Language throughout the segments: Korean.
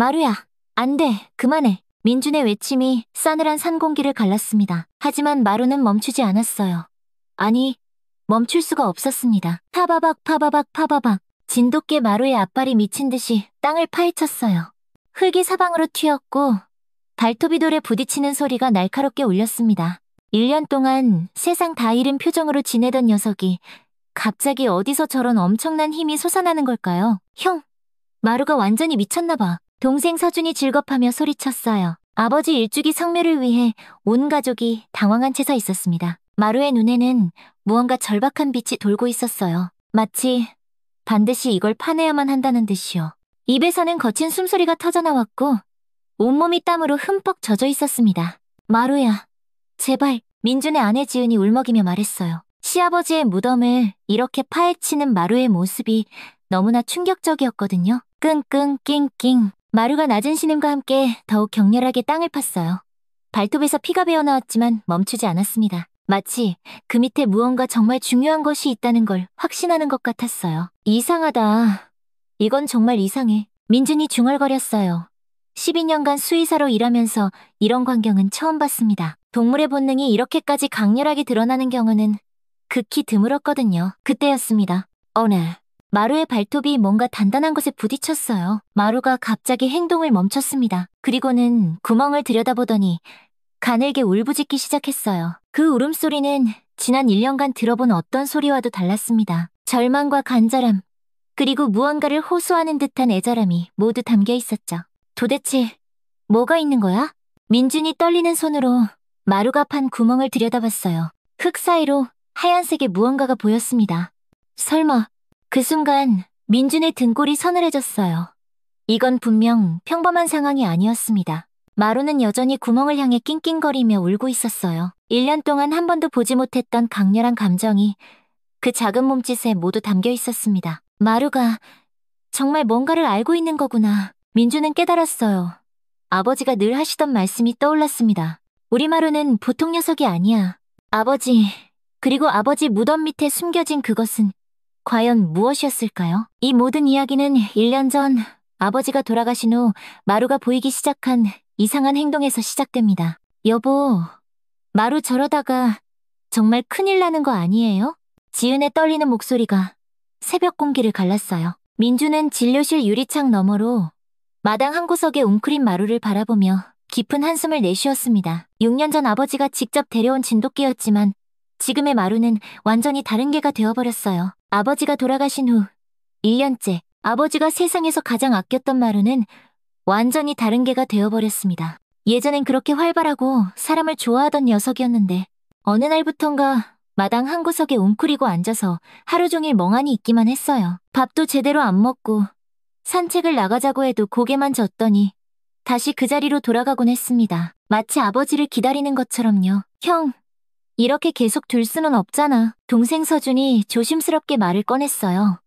마루야, 안 돼, 그만해. 민준의 외침이 싸늘한 산 공기를 갈랐습니다. 하지만 마루는 멈추지 않았어요. 아니, 멈출 수가 없었습니다. 파바박 파바박 파바박. 진돗개 마루의 앞발이 미친 듯이 땅을 파헤쳤어요. 흙이 사방으로 튀었고 발톱이 돌에 부딪히는 소리가 날카롭게 울렸습니다. 1년 동안 세상 다 잃은 표정으로 지내던 녀석이 갑자기 어디서 저런 엄청난 힘이 솟아나는 걸까요? 형! 마루가 완전히 미쳤나 봐. 동생 서준이 질겁하며 소리쳤어요. 아버지 일주기 성묘를 위해 온 가족이 당황한 채 서 있었습니다. 마루의 눈에는 무언가 절박한 빛이 돌고 있었어요. 마치 반드시 이걸 파내야만 한다는 듯이요. 입에서는 거친 숨소리가 터져나왔고 온몸이 땀으로 흠뻑 젖어 있었습니다. 마루야, 제발. 민준의 아내 지은이 울먹이며 말했어요. 시아버지의 무덤을 이렇게 파헤치는 마루의 모습이 너무나 충격적이었거든요. 끙끙 낑낑. 마루가 낮은 신음과 함께 더욱 격렬하게 땅을 팠어요. 발톱에서 피가 배어나왔지만 멈추지 않았습니다. 마치 그 밑에 무언가 정말 중요한 것이 있다는 걸 확신하는 것 같았어요. 이상하다. 이건 정말 이상해. 민준이 중얼거렸어요. 12년간 수의사로 일하면서 이런 광경은 처음 봤습니다. 동물의 본능이 이렇게까지 강렬하게 드러나는 경우는 극히 드물었거든요. 그때였습니다. 어느 마루의 발톱이 뭔가 단단한 것에 부딪혔어요. 마루가 갑자기 행동을 멈췄습니다. 그리고는 구멍을 들여다보더니 가늘게 울부짖기 시작했어요. 그 울음소리는 지난 1년간 들어본 어떤 소리와도 달랐습니다. 절망과 간절함, 그리고 무언가를 호소하는 듯한 애절함이 모두 담겨 있었죠. 도대체 뭐가 있는 거야? 민준이 떨리는 손으로 마루가 판 구멍을 들여다봤어요. 흙 사이로 하얀색의 무언가가 보였습니다. 설마 그 순간 민준의 등골이 서늘해졌어요. 이건 분명 평범한 상황이 아니었습니다. 마루는 여전히 구멍을 향해 낑낑거리며 울고 있었어요. 1년 동안 한 번도 보지 못했던 강렬한 감정이 그 작은 몸짓에 모두 담겨 있었습니다. 마루가 정말 뭔가를 알고 있는 거구나. 민준은 깨달았어요. 아버지가 늘 하시던 말씀이 떠올랐습니다. 우리 마루는 보통 녀석이 아니야. 아버지, 그리고 아버지 무덤 밑에 숨겨진 그것은 과연 무엇이었을까요? 이 모든 이야기는 1년 전 아버지가 돌아가신 후 마루가 보이기 시작한 이상한 행동에서 시작됩니다. 여보, 마루 저러다가 정말 큰일 나는 거 아니에요? 지은의 떨리는 목소리가 새벽 공기를 갈랐어요. 민주는 진료실 유리창 너머로 마당 한 구석에 웅크린 마루를 바라보며 깊은 한숨을 내쉬었습니다. 6년 전 아버지가 직접 데려온 진돗개였지만 지금의 마루는 완전히 다른 개가 되어버렸어요. 아버지가 돌아가신 후 1년째 아버지가 세상에서 가장 아꼈던 마루는 완전히 다른 개가 되어버렸습니다. 예전엔 그렇게 활발하고 사람을 좋아하던 녀석이었는데 어느 날부턴가 마당 한 구석에 웅크리고 앉아서 하루 종일 멍하니 있기만 했어요. 밥도 제대로 안 먹고 산책을 나가자고 해도 고개만 젓더니 다시 그 자리로 돌아가곤 했습니다. 마치 아버지를 기다리는 것처럼요. 형, 이렇게 계속 둘 수는 없잖아. 동생 서준이 조심스럽게 말을 꺼냈어요.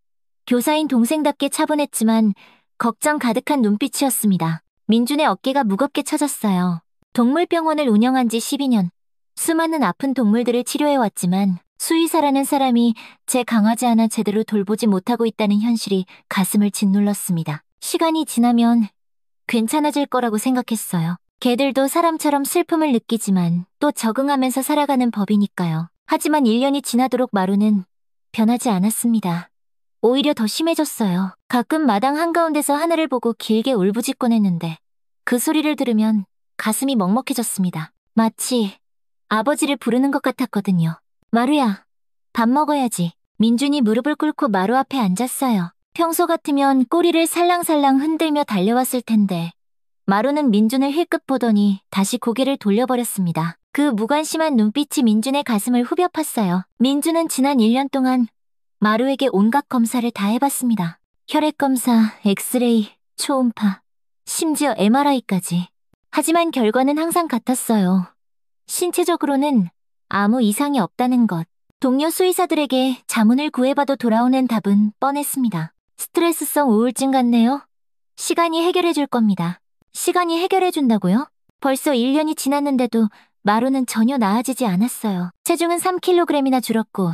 교사인 동생답게 차분했지만 걱정 가득한 눈빛이었습니다. 민준의 어깨가 무겁게 처졌어요. 동물병원을 운영한 지 12년. 수많은 아픈 동물들을 치료해왔지만 수의사라는 사람이 제 강아지 하나 제대로 돌보지 못하고 있다는 현실이 가슴을 짓눌렀습니다. 시간이 지나면 괜찮아질 거라고 생각했어요. 개들도 사람처럼 슬픔을 느끼지만 또 적응하면서 살아가는 법이니까요. 하지만 1년이 지나도록 마루는 변하지 않았습니다. 오히려 더 심해졌어요. 가끔 마당 한가운데서 하늘을 보고 길게 울부짖곤 했는데 그 소리를 들으면 가슴이 먹먹해졌습니다. 마치 아버지를 부르는 것 같았거든요. 마루야, 밥 먹어야지. 민준이 무릎을 꿇고 마루 앞에 앉았어요. 평소 같으면 꼬리를 살랑살랑 흔들며 달려왔을 텐데 마루는 민준을 힐끗 보더니 다시 고개를 돌려버렸습니다. 그 무관심한 눈빛이 민준의 가슴을 후벼 팠어요. 민준은 지난 1년 동안 마루에게 온갖 검사를 다 해봤습니다. 혈액검사, 엑스레이, 초음파, 심지어 MRI까지. 하지만 결과는 항상 같았어요. 신체적으로는 아무 이상이 없다는 것. 동료 수의사들에게 자문을 구해봐도 돌아오는 답은 뻔했습니다. 스트레스성 우울증 같네요. 시간이 해결해줄 겁니다. 시간이 해결해준다고요? 벌써 1년이 지났는데도 마루는 전혀 나아지지 않았어요. 체중은 3kg이나 줄었고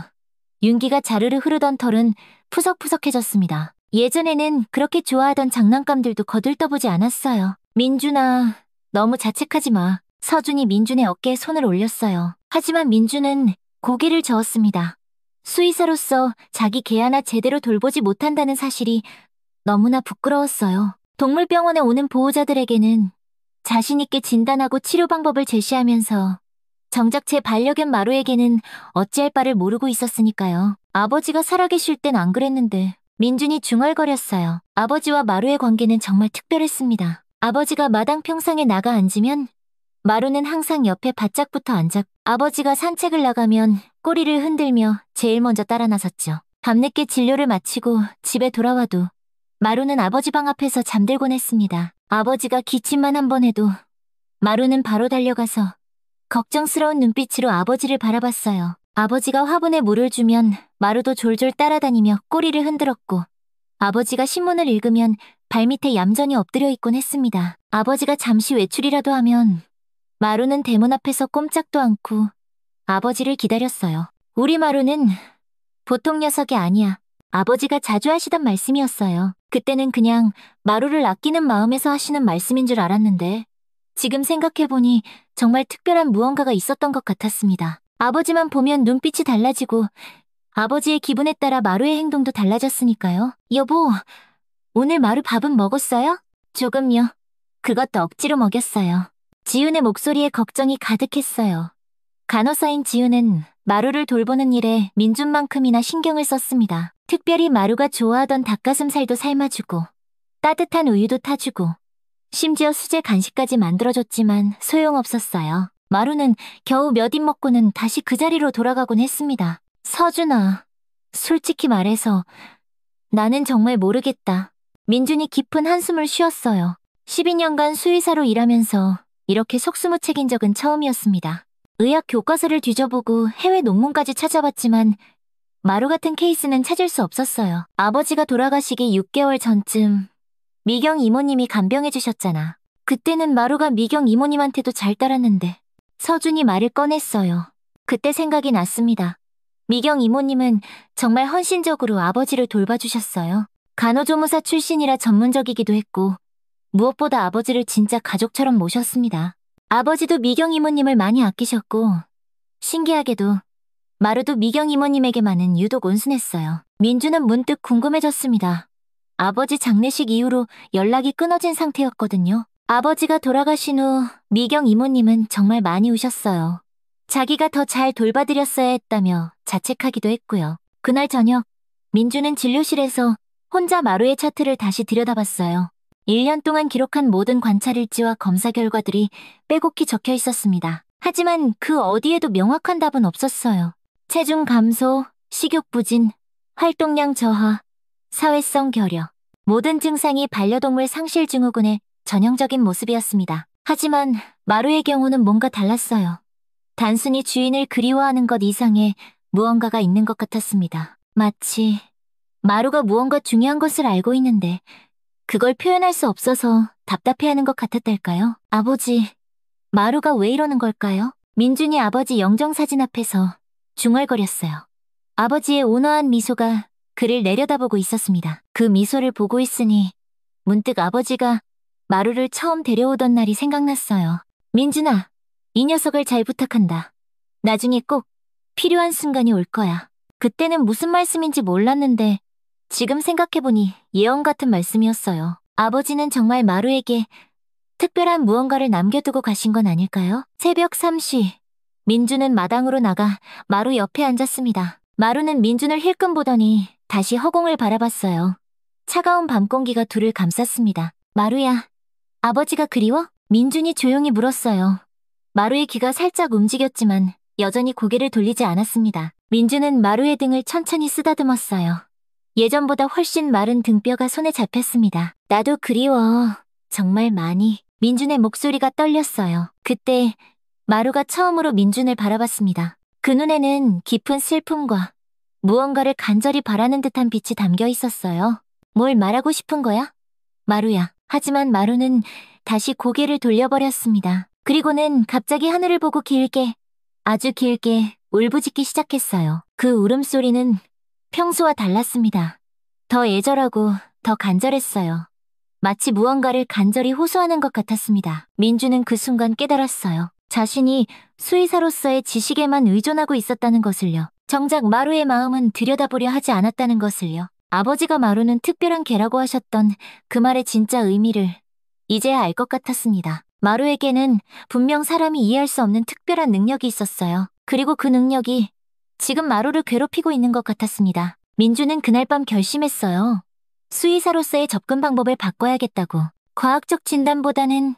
윤기가 자르르 흐르던 털은 푸석푸석해졌습니다. 예전에는 그렇게 좋아하던 장난감들도 거들떠보지 않았어요. 민준아, 너무 자책하지 마. 서준이 민준의 어깨에 손을 올렸어요. 하지만 민준은 고개를 저었습니다. 수의사로서 자기 개 하나 제대로 돌보지 못한다는 사실이 너무나 부끄러웠어요. 동물병원에 오는 보호자들에게는 자신있게 진단하고 치료 방법을 제시하면서 정작 제 반려견 마루에게는 어찌할 바를 모르고 있었으니까요. 아버지가 살아계실 땐 안 그랬는데 민준이 중얼거렸어요. 아버지와 마루의 관계는 정말 특별했습니다. 아버지가 마당 평상에 나가 앉으면 마루는 항상 옆에 바짝붙어 앉았고 아버지가 산책을 나가면 꼬리를 흔들며 제일 먼저 따라 나섰죠. 밤늦게 진료를 마치고 집에 돌아와도 마루는 아버지 방 앞에서 잠들곤 했습니다. 아버지가 기침만 한 번 해도 마루는 바로 달려가서 걱정스러운 눈빛으로 아버지를 바라봤어요. 아버지가 화분에 물을 주면 마루도 졸졸 따라다니며 꼬리를 흔들었고 아버지가 신문을 읽으면 발밑에 얌전히 엎드려 있곤 했습니다. 아버지가 잠시 외출이라도 하면 마루는 대문 앞에서 꼼짝도 않고 아버지를 기다렸어요. 우리 마루는 보통 녀석이 아니야. 아버지가 자주 하시던 말씀이었어요. 그때는 그냥 마루를 아끼는 마음에서 하시는 말씀인 줄 알았는데 지금 생각해보니 정말 특별한 무언가가 있었던 것 같았습니다. 아버지만 보면 눈빛이 달라지고 아버지의 기분에 따라 마루의 행동도 달라졌으니까요. 여보, 오늘 마루 밥은 먹었어요? 조금요. 그것도 억지로 먹였어요. 지훈의 목소리에 걱정이 가득했어요. 간호사인 지훈은 마루를 돌보는 일에 민준만큼이나 신경을 썼습니다. 특별히 마루가 좋아하던 닭가슴살도 삶아주고 따뜻한 우유도 타주고 심지어 수제 간식까지 만들어줬지만 소용없었어요. 마루는 겨우 몇 입 먹고는 다시 그 자리로 돌아가곤 했습니다. 서준아, 솔직히 말해서 나는 정말 모르겠다. 민준이 깊은 한숨을 쉬었어요. 12년간 수의사로 일하면서 이렇게 속수무책인 적은 처음이었습니다. 의학 교과서를 뒤져보고 해외 논문까지 찾아봤지만 마루 같은 케이스는 찾을 수 없었어요. 아버지가 돌아가시기 6개월 전쯤 미경 이모님이 간병해 주셨잖아. 그때는 마루가 미경 이모님한테도 잘 따랐는데 서준이 말을 꺼냈어요. 그때 생각이 났습니다. 미경 이모님은 정말 헌신적으로 아버지를 돌봐주셨어요. 간호조무사 출신이라 전문적이기도 했고 무엇보다 아버지를 진짜 가족처럼 모셨습니다. 아버지도 미경 이모님을 많이 아끼셨고 신기하게도 마루도 미경 이모님에게만은 유독 온순했어요. 민주는 문득 궁금해졌습니다. 아버지 장례식 이후로 연락이 끊어진 상태였거든요. 아버지가 돌아가신 후 미경 이모님은 정말 많이 우셨어요. 자기가 더 잘 돌봐드렸어야 했다며 자책하기도 했고요. 그날 저녁 민주는 진료실에서 혼자 마루의 차트를 다시 들여다봤어요. 1년 동안 기록한 모든 관찰일지와 검사 결과들이 빼곡히 적혀 있었습니다. 하지만 그 어디에도 명확한 답은 없었어요. 체중 감소, 식욕 부진, 활동량 저하, 사회성 결여. 모든 증상이 반려동물 상실 증후군의 전형적인 모습이었습니다. 하지만 마루의 경우는 뭔가 달랐어요. 단순히 주인을 그리워하는 것 이상의 무언가가 있는 것 같았습니다. 마치 마루가 무언가 중요한 것을 알고 있는데 그걸 표현할 수 없어서 답답해하는 것 같았달까요? 아버지, 마루가 왜 이러는 걸까요? 민준이 아버지 영정사진 앞에서 중얼거렸어요. 아버지의 온화한 미소가 그를 내려다보고 있었습니다. 그 미소를 보고 있으니 문득 아버지가 마루를 처음 데려오던 날이 생각났어요. 민준아, 이 녀석을 잘 부탁한다. 나중에 꼭 필요한 순간이 올 거야. 그때는 무슨 말씀인지 몰랐는데 지금 생각해보니 예언 같은 말씀이었어요. 아버지는 정말 마루에게 특별한 무언가를 남겨두고 가신 건 아닐까요? 새벽 3시, 민주는 마당으로 나가 마루 옆에 앉았습니다. 마루는 민준을 힐끔 보더니 다시 허공을 바라봤어요. 차가운 밤 공기가 둘을 감쌌습니다. 마루야, 아버지가 그리워? 민준이 조용히 물었어요. 마루의 귀가 살짝 움직였지만 여전히 고개를 돌리지 않았습니다. 민준은 마루의 등을 천천히 쓰다듬었어요. 예전보다 훨씬 마른 등뼈가 손에 잡혔습니다. 나도 그리워. 정말 많이. 민준의 목소리가 떨렸어요. 그때 마루가 처음으로 민준을 바라봤습니다. 그 눈에는 깊은 슬픔과 무언가를 간절히 바라는 듯한 빛이 담겨 있었어요. 뭘 말하고 싶은 거야? 마루야. 하지만 마루는 다시 고개를 돌려버렸습니다. 그리고는 갑자기 하늘을 보고 길게, 아주 길게 울부짖기 시작했어요. 그 울음소리는 평소와 달랐습니다. 더 애절하고 더 간절했어요. 마치 무언가를 간절히 호소하는 것 같았습니다. 민주는 그 순간 깨달았어요. 자신이 수의사로서의 지식에만 의존하고 있었다는 것을요. 정작 마루의 마음은 들여다보려 하지 않았다는 것을요. 아버지가 마루는 특별한 개라고 하셨던 그 말의 진짜 의미를 이제야 알 것 같았습니다. 마루에게는 분명 사람이 이해할 수 없는 특별한 능력이 있었어요. 그리고 그 능력이 지금 마루를 괴롭히고 있는 것 같았습니다. 민주는 그날 밤 결심했어요. 수의사로서의 접근 방법을 바꿔야겠다고. 과학적 진단보다는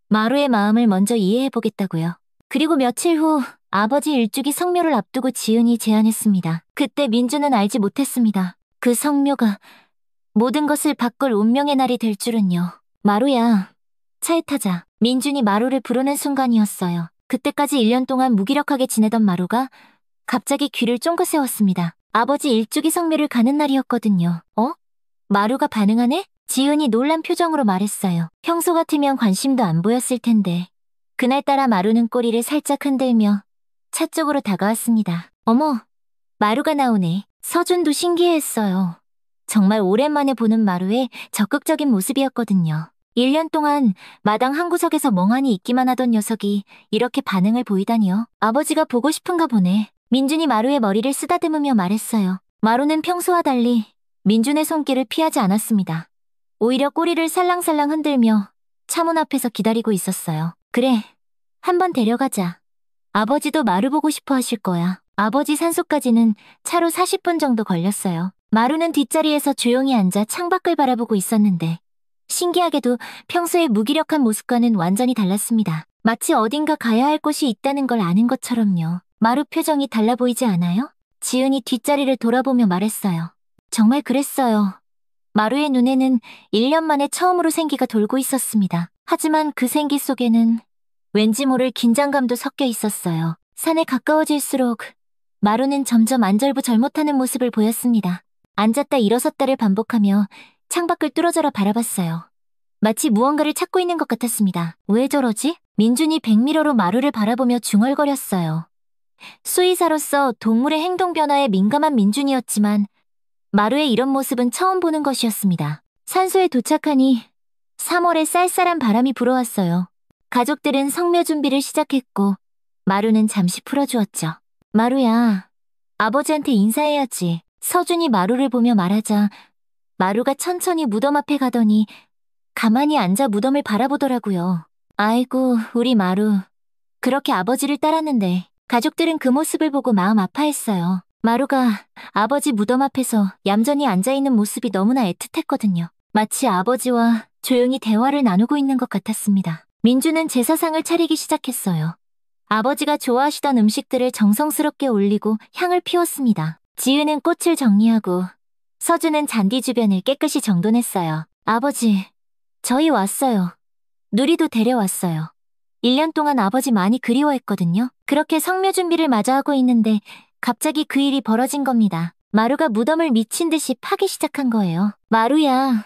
마루의 마음을 먼저 이해해보겠다고요. 그리고 며칠 후 아버지 일주기 성묘를 앞두고 지은이 제안했습니다. 그때 민주는 알지 못했습니다. 그 성묘가 모든 것을 바꿀 운명의 날이 될 줄은요. 마루야, 차에 타자. 민준이 마루를 부르는 순간이었어요. 그때까지 1년 동안 무기력하게 지내던 마루가 갑자기 귀를 쫑긋 세웠습니다. 아버지 일주기 성묘를 가는 날이었거든요. 마루가 반응하네? 지은이 놀란 표정으로 말했어요. 평소 같으면 관심도 안 보였을 텐데. 그날따라 마루는 꼬리를 살짝 흔들며 차 쪽으로 다가왔습니다. 어머, 마루가 나오네. 서준도 신기해했어요. 정말 오랜만에 보는 마루의 적극적인 모습이었거든요. 1년 동안 마당 한 구석에서 멍하니 있기만 하던 녀석이 이렇게 반응을 보이다니요. 아버지가 보고 싶은가 보네. 민준이 마루의 머리를 쓰다듬으며 말했어요. 마루는 평소와 달리 민준의 손길을 피하지 않았습니다. 오히려 꼬리를 살랑살랑 흔들며 차문 앞에서 기다리고 있었어요. 그래, 한번 데려가자. 아버지도 마루 보고 싶어 하실 거야. 아버지 산소까지는 차로 40분 정도 걸렸어요. 마루는 뒷자리에서 조용히 앉아 창밖을 바라보고 있었는데 신기하게도 평소의 무기력한 모습과는 완전히 달랐습니다. 마치 어딘가 가야 할 곳이 있다는 걸 아는 것처럼요. 마루 표정이 달라 보이지 않아요? 지은이 뒷자리를 돌아보며 말했어요. 정말 그랬어요. 마루의 눈에는 1년 만에 처음으로 생기가 돌고 있었습니다. 하지만 그 생기 속에는 왠지 모를 긴장감도 섞여 있었어요. 산에 가까워질수록 마루는 점점 안절부절 못하는 모습을 보였습니다. 앉았다 일어섰다를 반복하며 창밖을 뚫어져라 바라봤어요. 마치 무언가를 찾고 있는 것 같았습니다. 왜 저러지? 민준이 백미러로 마루를 바라보며 중얼거렸어요. 수의사로서 동물의 행동 변화에 민감한 민준이었지만 마루의 이런 모습은 처음 보는 것이었습니다. 산소에 도착하니 3월에 쌀쌀한 바람이 불어왔어요. 가족들은 성묘 준비를 시작했고 마루는 잠시 풀어주었죠. 마루야, 아버지한테 인사해야지. 서준이 마루를 보며 말하자 마루가 천천히 무덤 앞에 가더니 가만히 앉아 무덤을 바라보더라고요. 아이고, 우리 마루. 그렇게 아버지를 따랐는데 가족들은 그 모습을 보고 마음 아파했어요. 마루가 아버지 무덤 앞에서 얌전히 앉아있는 모습이 너무나 애틋했거든요. 마치 아버지와 조용히 대화를 나누고 있는 것 같았습니다. 민주는 제사상을 차리기 시작했어요. 아버지가 좋아하시던 음식들을 정성스럽게 올리고 향을 피웠습니다. 지은은 꽃을 정리하고 서준은 잔디 주변을 깨끗이 정돈했어요. 아버지, 저희 왔어요. 누리도 데려왔어요. 1년 동안 아버지 많이 그리워했거든요. 그렇게 성묘 준비를 마저 하고 있는데 갑자기 그 일이 벌어진 겁니다. 마루가 무덤을 미친 듯이 파기 시작한 거예요. 마루야,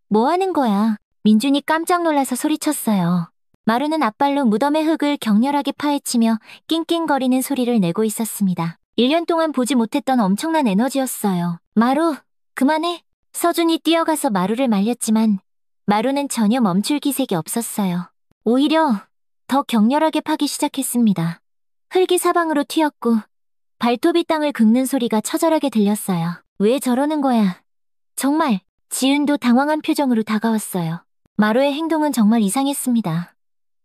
뭐 하는 거야? 민준이 깜짝 놀라서 소리쳤어요. 마루는 앞발로 무덤의 흙을 격렬하게 파헤치며 낑낑거리는 소리를 내고 있었습니다. 1년 동안 보지 못했던 엄청난 에너지였어요. 마루, 그만해. 서준이 뛰어가서 마루를 말렸지만 마루는 전혀 멈출 기색이 없었어요. 오히려 더 격렬하게 파기 시작했습니다. 흙이 사방으로 튀었고 발톱이 땅을 긁는 소리가 처절하게 들렸어요. 왜 저러는 거야? 정말. 지은도 당황한 표정으로 다가왔어요. 마루의 행동은 정말 이상했습니다.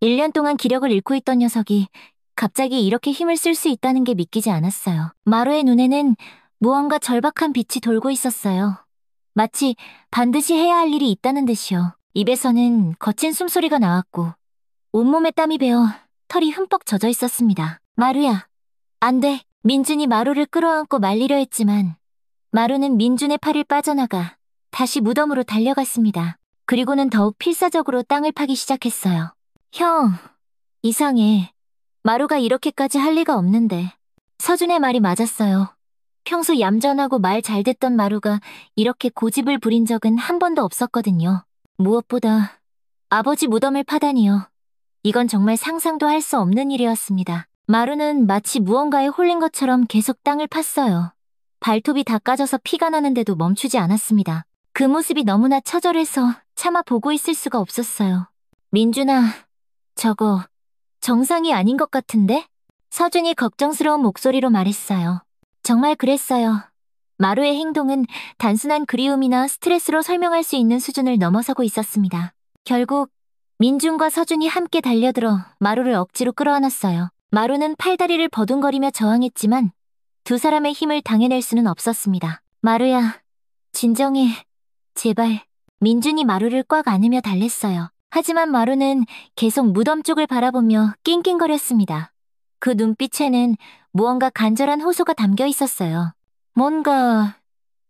1년 동안 기력을 잃고 있던 녀석이 갑자기 이렇게 힘을 쓸 수 있다는 게 믿기지 않았어요. 마루의 눈에는 무언가 절박한 빛이 돌고 있었어요. 마치 반드시 해야 할 일이 있다는 듯이요. 입에서는 거친 숨소리가 나왔고 온몸에 땀이 배어 털이 흠뻑 젖어 있었습니다. 마루야, 안 돼. 민준이 마루를 끌어안고 말리려 했지만 마루는 민준의 팔을 빠져나가 다시 무덤으로 달려갔습니다. 그리고는 더욱 필사적으로 땅을 파기 시작했어요. 형, 이상해. 마루가 이렇게까지 할 리가 없는데. 서준의 말이 맞았어요. 평소 얌전하고 말 잘 듣던 마루가 이렇게 고집을 부린 적은 한 번도 없었거든요. 무엇보다 아버지 무덤을 파다니요. 이건 정말 상상도 할 수 없는 일이었습니다. 마루는 마치 무언가에 홀린 것처럼 계속 땅을 팠어요. 발톱이 다 까져서 피가 나는데도 멈추지 않았습니다. 그 모습이 너무나 처절해서 차마 보고 있을 수가 없었어요. 민준아, 저거 정상이 아닌 것 같은데? 서준이 걱정스러운 목소리로 말했어요. 정말 그랬어요. 마루의 행동은 단순한 그리움이나 스트레스로 설명할 수 있는 수준을 넘어서고 있었습니다. 결국 민준과 서준이 함께 달려들어 마루를 억지로 끌어안았어요. 마루는 팔다리를 버둥거리며 저항했지만 두 사람의 힘을 당해낼 수는 없었습니다. 마루야, 진정해. 제발. 민준이 마루를 꽉 안으며 달랬어요. 하지만 마루는 계속 무덤 쪽을 바라보며 낑낑거렸습니다. 그 눈빛에는 무언가 간절한 호소가 담겨 있었어요. 뭔가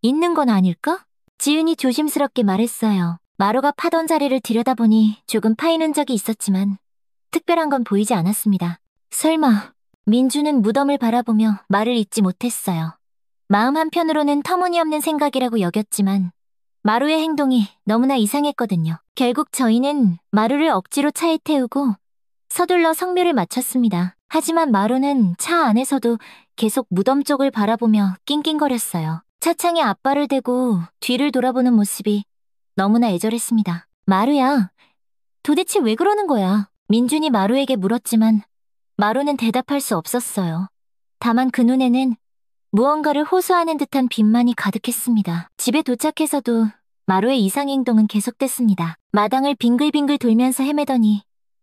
있는 건 아닐까? 지은이 조심스럽게 말했어요. 마루가 파던 자리를 들여다보니 조금 파인 흔적이 있었지만 특별한 건 보이지 않았습니다. 설마. 민주는 무덤을 바라보며 말을 잇지 못했어요. 마음 한편으로는 터무니없는 생각이라고 여겼지만 마루의 행동이 너무나 이상했거든요. 결국 저희는 마루를 억지로 차에 태우고 서둘러 성묘를 마쳤습니다. 하지만 마루는 차 안에서도 계속 무덤 쪽을 바라보며 낑낑거렸어요. 차창에 앞발을 대고 뒤를 돌아보는 모습이 너무나 애절했습니다. 마루야, 도대체 왜 그러는 거야? 민준이 마루에게 물었지만 마루는 대답할 수 없었어요. 다만 그 눈에는 무언가를 호소하는 듯한 빛만이 가득했습니다. 집에 도착해서도 마루의 이상 행동은 계속됐습니다. 마당을 빙글빙글 돌면서 헤매더니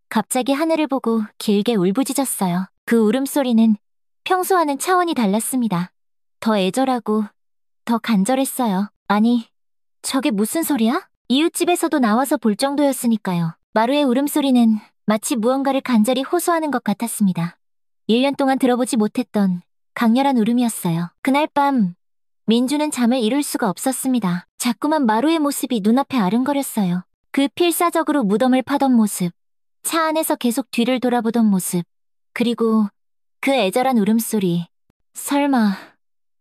갑자기 하늘을 보고 길게 울부짖었어요. 그 울음소리는 평소와는 차원이 달랐습니다. 더 애절하고 더 간절했어요. 아니, 저게 무슨 소리야? 이웃집에서도 나와서 볼 정도였으니까요. 마루의 울음소리는 마치 무언가를 간절히 호소하는 것 같았습니다. 1년 동안 들어보지 못했던 강렬한 울음이었어요. 그날 밤 민주는 잠을 이룰 수가 없었습니다. 자꾸만 마루의 모습이 눈앞에 아른거렸어요. 그 필사적으로 무덤을 파던 모습, 차 안에서 계속 뒤를 돌아보던 모습, 그리고 그 애절한 울음소리. 설마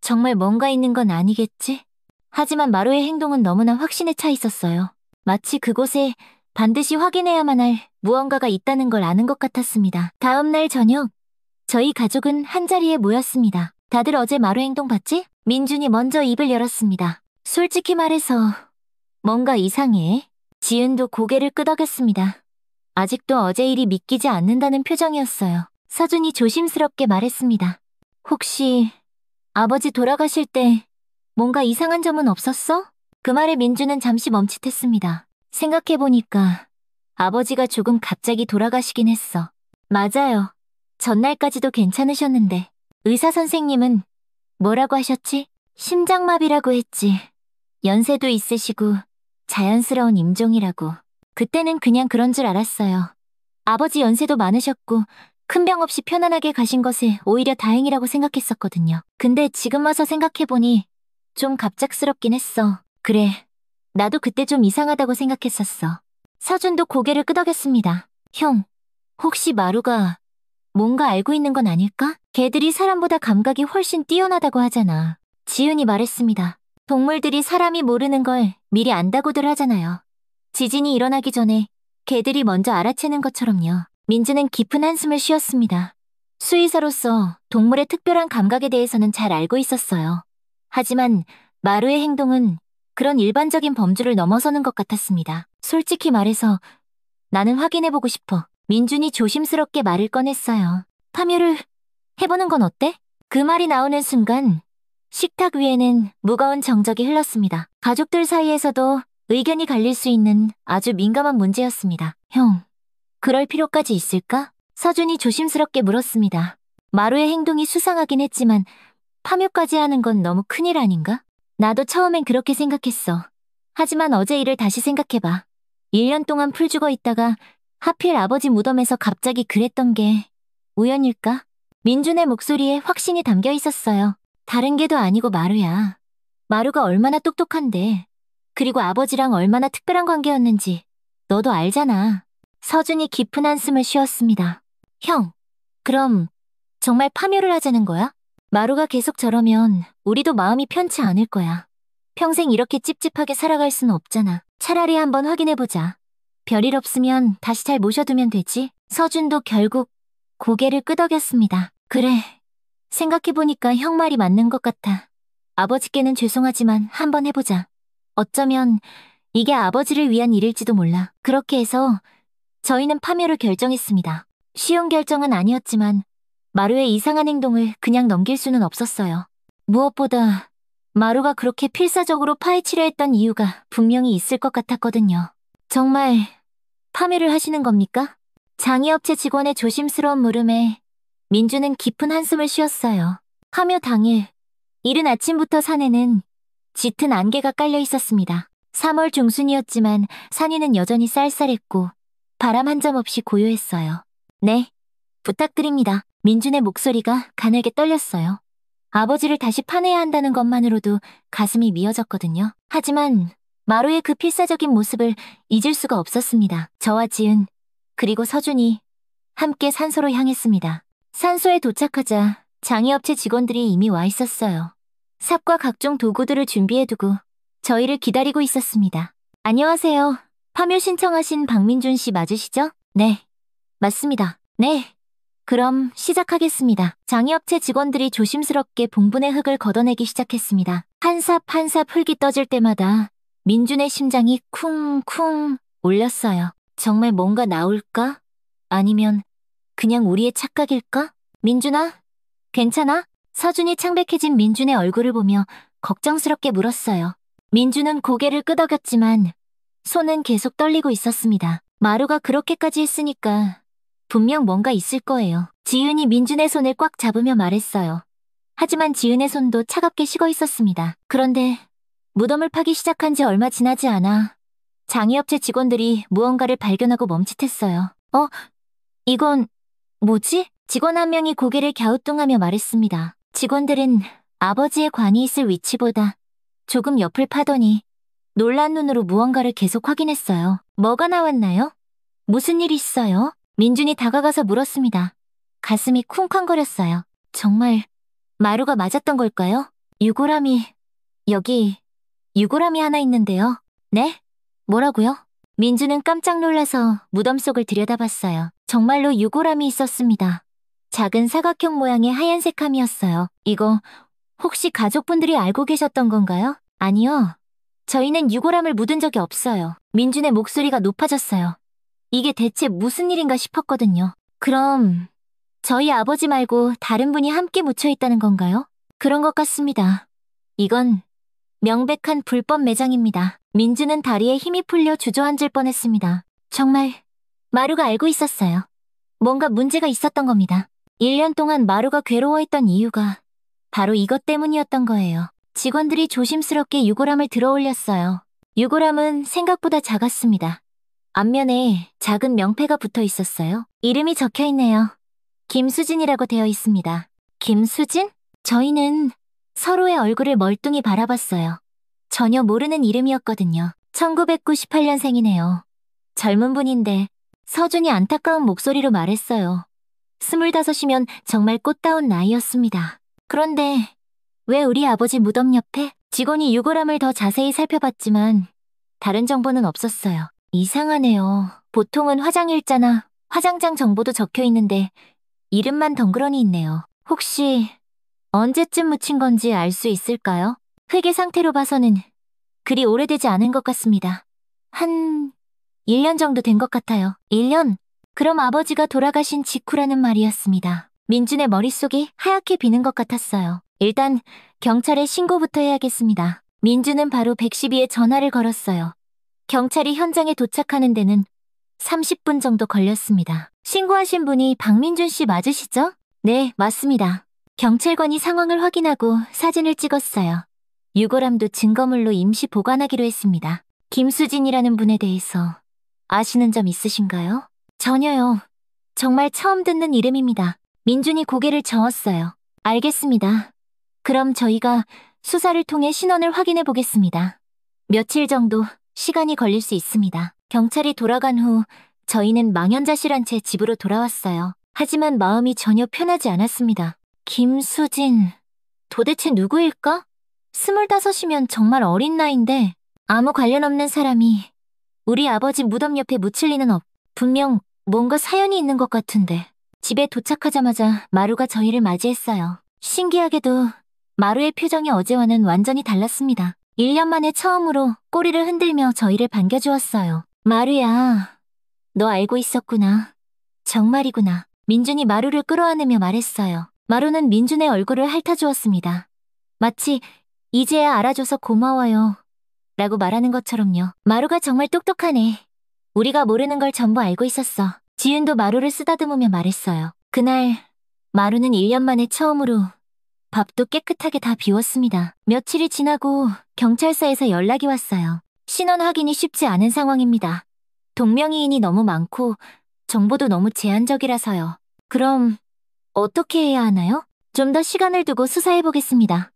정말 뭔가 있는 건 아니겠지? 하지만 마루의 행동은 너무나 확신에 차 있었어요. 마치 그곳에 반드시 확인해야만 할 무언가가 있다는 걸 아는 것 같았습니다. 다음 날 저녁, 저희 가족은 한자리에 모였습니다. 다들 어제 마루 행동 봤지? 민준이 먼저 입을 열었습니다. 솔직히 말해서 뭔가 이상해. 지은도 고개를 끄덕였습니다. 아직도 어제 일이 믿기지 않는다는 표정이었어요. 서준이 조심스럽게 말했습니다. 혹시 아버지 돌아가실 때 뭔가 이상한 점은 없었어? 그 말에 민준은 잠시 멈칫했습니다. 생각해보니까 아버지가 조금 갑자기 돌아가시긴 했어. 맞아요. 전날까지도 괜찮으셨는데 의사 선생님은 뭐라고 하셨지? 심장마비라고 했지. 연세도 있으시고 자연스러운 임종이라고. 그때는 그냥 그런 줄 알았어요. 아버지 연세도 많으셨고 큰 병 없이 편안하게 가신 것에 오히려 다행이라고 생각했었거든요. 근데 지금 와서 생각해보니 좀 갑작스럽긴 했어. 그래, 나도 그때 좀 이상하다고 생각했었어. 서준도 고개를 끄덕였습니다. 형, 혹시 마루가 뭔가 알고 있는 건 아닐까? 개들이 사람보다 감각이 훨씬 뛰어나다고 하잖아. 지은이 말했습니다. 동물들이 사람이 모르는 걸 미리 안다고들 하잖아요. 지진이 일어나기 전에 개들이 먼저 알아채는 것처럼요. 민지는 깊은 한숨을 쉬었습니다. 수의사로서 동물의 특별한 감각에 대해서는 잘 알고 있었어요. 하지만 마루의 행동은 그런 일반적인 범주를 넘어서는 것 같았습니다. 솔직히 말해서 나는 확인해보고 싶어. 민준이 조심스럽게 말을 꺼냈어요. 파묘를 해보는 건 어때? 그 말이 나오는 순간 식탁 위에는 무거운 정적이 흘렀습니다. 가족들 사이에서도 의견이 갈릴 수 있는 아주 민감한 문제였습니다. 형, 그럴 필요까지 있을까? 서준이 조심스럽게 물었습니다. 마루의 행동이 수상하긴 했지만 파묘까지 하는 건 너무 큰일 아닌가? 나도 처음엔 그렇게 생각했어. 하지만 어제 일을 다시 생각해봐. 1년 동안 풀 죽어 있다가 하필 아버지 무덤에서 갑자기 그랬던 게 우연일까? 민준의 목소리에 확신이 담겨 있었어요. 다른 게도 아니고 마루야. 마루가 얼마나 똑똑한데. 그리고 아버지랑 얼마나 특별한 관계였는지 너도 알잖아. 서준이 깊은 한숨을 쉬었습니다. 형, 그럼 정말 파묘를 하자는 거야? 마루가 계속 저러면 우리도 마음이 편치 않을 거야. 평생 이렇게 찝찝하게 살아갈 수는 없잖아. 차라리 한번 확인해보자. 별일 없으면 다시 잘 모셔두면 되지. 서준도 결국 고개를 끄덕였습니다. 그래, 생각해보니까 형 말이 맞는 것 같아. 아버지께는 죄송하지만 한번 해보자. 어쩌면 이게 아버지를 위한 일일지도 몰라. 그렇게 해서 저희는 파묘를 결정했습니다. 쉬운 결정은 아니었지만 마루의 이상한 행동을 그냥 넘길 수는 없었어요. 무엇보다 마루가 그렇게 필사적으로 파헤치려 했던 이유가 분명히 있을 것 같았거든요. 정말 파묘를 하시는 겁니까? 장의업체 직원의 조심스러운 물음에 민주는 깊은 한숨을 쉬었어요. 파묘 당일, 이른 아침부터 산에는 짙은 안개가 깔려 있었습니다. 3월 중순이었지만 산위는 여전히 쌀쌀했고 바람 한 점 없이 고요했어요. 네, 부탁드립니다. 민준의 목소리가 가늘게 떨렸어요. 아버지를 다시 파내야 한다는 것만으로도 가슴이 미어졌거든요. 하지만 마루의 그 필사적인 모습을 잊을 수가 없었습니다. 저와 지은, 그리고 서준이 함께 산소로 향했습니다. 산소에 도착하자 장의업체 직원들이 이미 와 있었어요. 삽과 각종 도구들을 준비해두고 저희를 기다리고 있었습니다. 안녕하세요. 파묘 신청하신 박민준 씨 맞으시죠? 네, 맞습니다. 네, 그럼 시작하겠습니다. 장의업체 직원들이 조심스럽게 봉분의 흙을 걷어내기 시작했습니다. 한 삽 한 삽 흙이 떠질 때마다 민준의 심장이 쿵쿵 울렸어요. 정말 뭔가 나올까? 아니면 그냥 우리의 착각일까? 민준아, 괜찮아? 서준이 창백해진 민준의 얼굴을 보며 걱정스럽게 물었어요. 민준은 고개를 끄덕였지만 손은 계속 떨리고 있었습니다. 마루가 그렇게까지 했으니까 분명 뭔가 있을 거예요. 지은이 민준의 손을 꽉 잡으며 말했어요. 하지만 지은의 손도 차갑게 식어 있었습니다. 그런데 무덤을 파기 시작한 지 얼마 지나지 않아 장의업체 직원들이 무언가를 발견하고 멈칫했어요. 이건 뭐지? 직원 한 명이 고개를 갸우뚱하며 말했습니다. 직원들은 아버지의 관이 있을 위치보다 조금 옆을 파더니 놀란 눈으로 무언가를 계속 확인했어요. 뭐가 나왔나요? 무슨 일 있어요? 민준이 다가가서 물었습니다. 가슴이 쿵쾅거렸어요. 정말 마루가 맞았던 걸까요? 여기 유골함이 하나 있는데요. 네? 뭐라고요? 민준은 깜짝 놀라서 무덤 속을 들여다봤어요. 정말로 유골함이 있었습니다. 작은 사각형 모양의 하얀색 함이었어요. 이거 혹시 가족분들이 알고 계셨던 건가요? 아니요. 저희는 유골함을 묻은 적이 없어요. 민준의 목소리가 높아졌어요. 이게 대체 무슨 일인가 싶었거든요. 그럼 저희 아버지 말고 다른 분이 함께 묻혀 있다는 건가요? 그런 것 같습니다. 이건 명백한 불법 매장입니다. 민준은 다리에 힘이 풀려 주저앉을 뻔했습니다. 정말 마루가 알고 있었어요. 뭔가 문제가 있었던 겁니다. 1년 동안 마루가 괴로워했던 이유가 바로 이것 때문이었던 거예요. 직원들이 조심스럽게 유골함을 들어올렸어요. 유골함은 생각보다 작았습니다. 앞면에 작은 명패가 붙어 있었어요. 이름이 적혀 있네요. 김수진이라고 되어 있습니다. 김수진? 저희는 서로의 얼굴을 멀뚱히 바라봤어요. 전혀 모르는 이름이었거든요. 1998년생이네요. 젊은 분인데 서준이 안타까운 목소리로 말했어요. 25이면 정말 꽃다운 나이였습니다. 그런데 왜 우리 아버지 무덤 옆에? 직원이 유골함을 더 자세히 살펴봤지만 다른 정보는 없었어요. 이상하네요. 보통은 화장일자나 화장장 정보도 적혀 있는데 이름만 덩그러니 있네요. 혹시 언제쯤 묻힌 건지 알 수 있을까요? 흙의 상태로 봐서는 그리 오래되지 않은 것 같습니다. 한 1년 정도 된 것 같아요. 1년? 그럼 아버지가 돌아가신 직후라는 말이었습니다. 민준의 머릿속이 하얗게 비는 것 같았어요. 일단 경찰에 신고부터 해야겠습니다. 민준은 바로 112에 전화를 걸었어요. 경찰이 현장에 도착하는 데는 30분 정도 걸렸습니다. 신고하신 분이 박민준 씨 맞으시죠? 네, 맞습니다. 경찰관이 상황을 확인하고 사진을 찍었어요. 유골함도 증거물로 임시 보관하기로 했습니다. 김수진이라는 분에 대해서 아시는 점 있으신가요? 전혀요. 정말 처음 듣는 이름입니다. 민준이 고개를 저었어요. 알겠습니다. 그럼 저희가 수사를 통해 신원을 확인해 보겠습니다. 며칠 정도 시간이 걸릴 수 있습니다. 경찰이 돌아간 후 저희는 망연자실한 채 집으로 돌아왔어요. 하지만 마음이 전혀 편하지 않았습니다. 김수진, 도대체 누구일까? 25이면 정말 어린 나이인데 아무 관련 없는 사람이 우리 아버지 무덤 옆에 묻힐 리는 분명 뭔가 사연이 있는 것 같은데. 집에 도착하자마자 마루가 저희를 맞이했어요. 신기하게도 마루의 표정이 어제와는 완전히 달랐습니다. 1년 만에 처음으로 꼬리를 흔들며 저희를 반겨주었어요. 마루야, 너 알고 있었구나. 정말이구나. 민준이 마루를 끌어안으며 말했어요. 마루는 민준의 얼굴을 핥아주었습니다. 마치 이제야 알아줘서 고마워요 라고 말하는 것처럼요. 마루가 정말 똑똑하네. 우리가 모르는 걸 전부 알고 있었어. 지윤도 마루를 쓰다듬으며 말했어요. 그날 마루는 1년 만에 처음으로 밥도 깨끗하게 다 비웠습니다. 며칠이 지나고 경찰서에서 연락이 왔어요. 신원 확인이 쉽지 않은 상황입니다. 동명이인이 너무 많고 정보도 너무 제한적이라서요. 그럼 어떻게 해야 하나요? 좀 더 시간을 두고 수사해보겠습니다.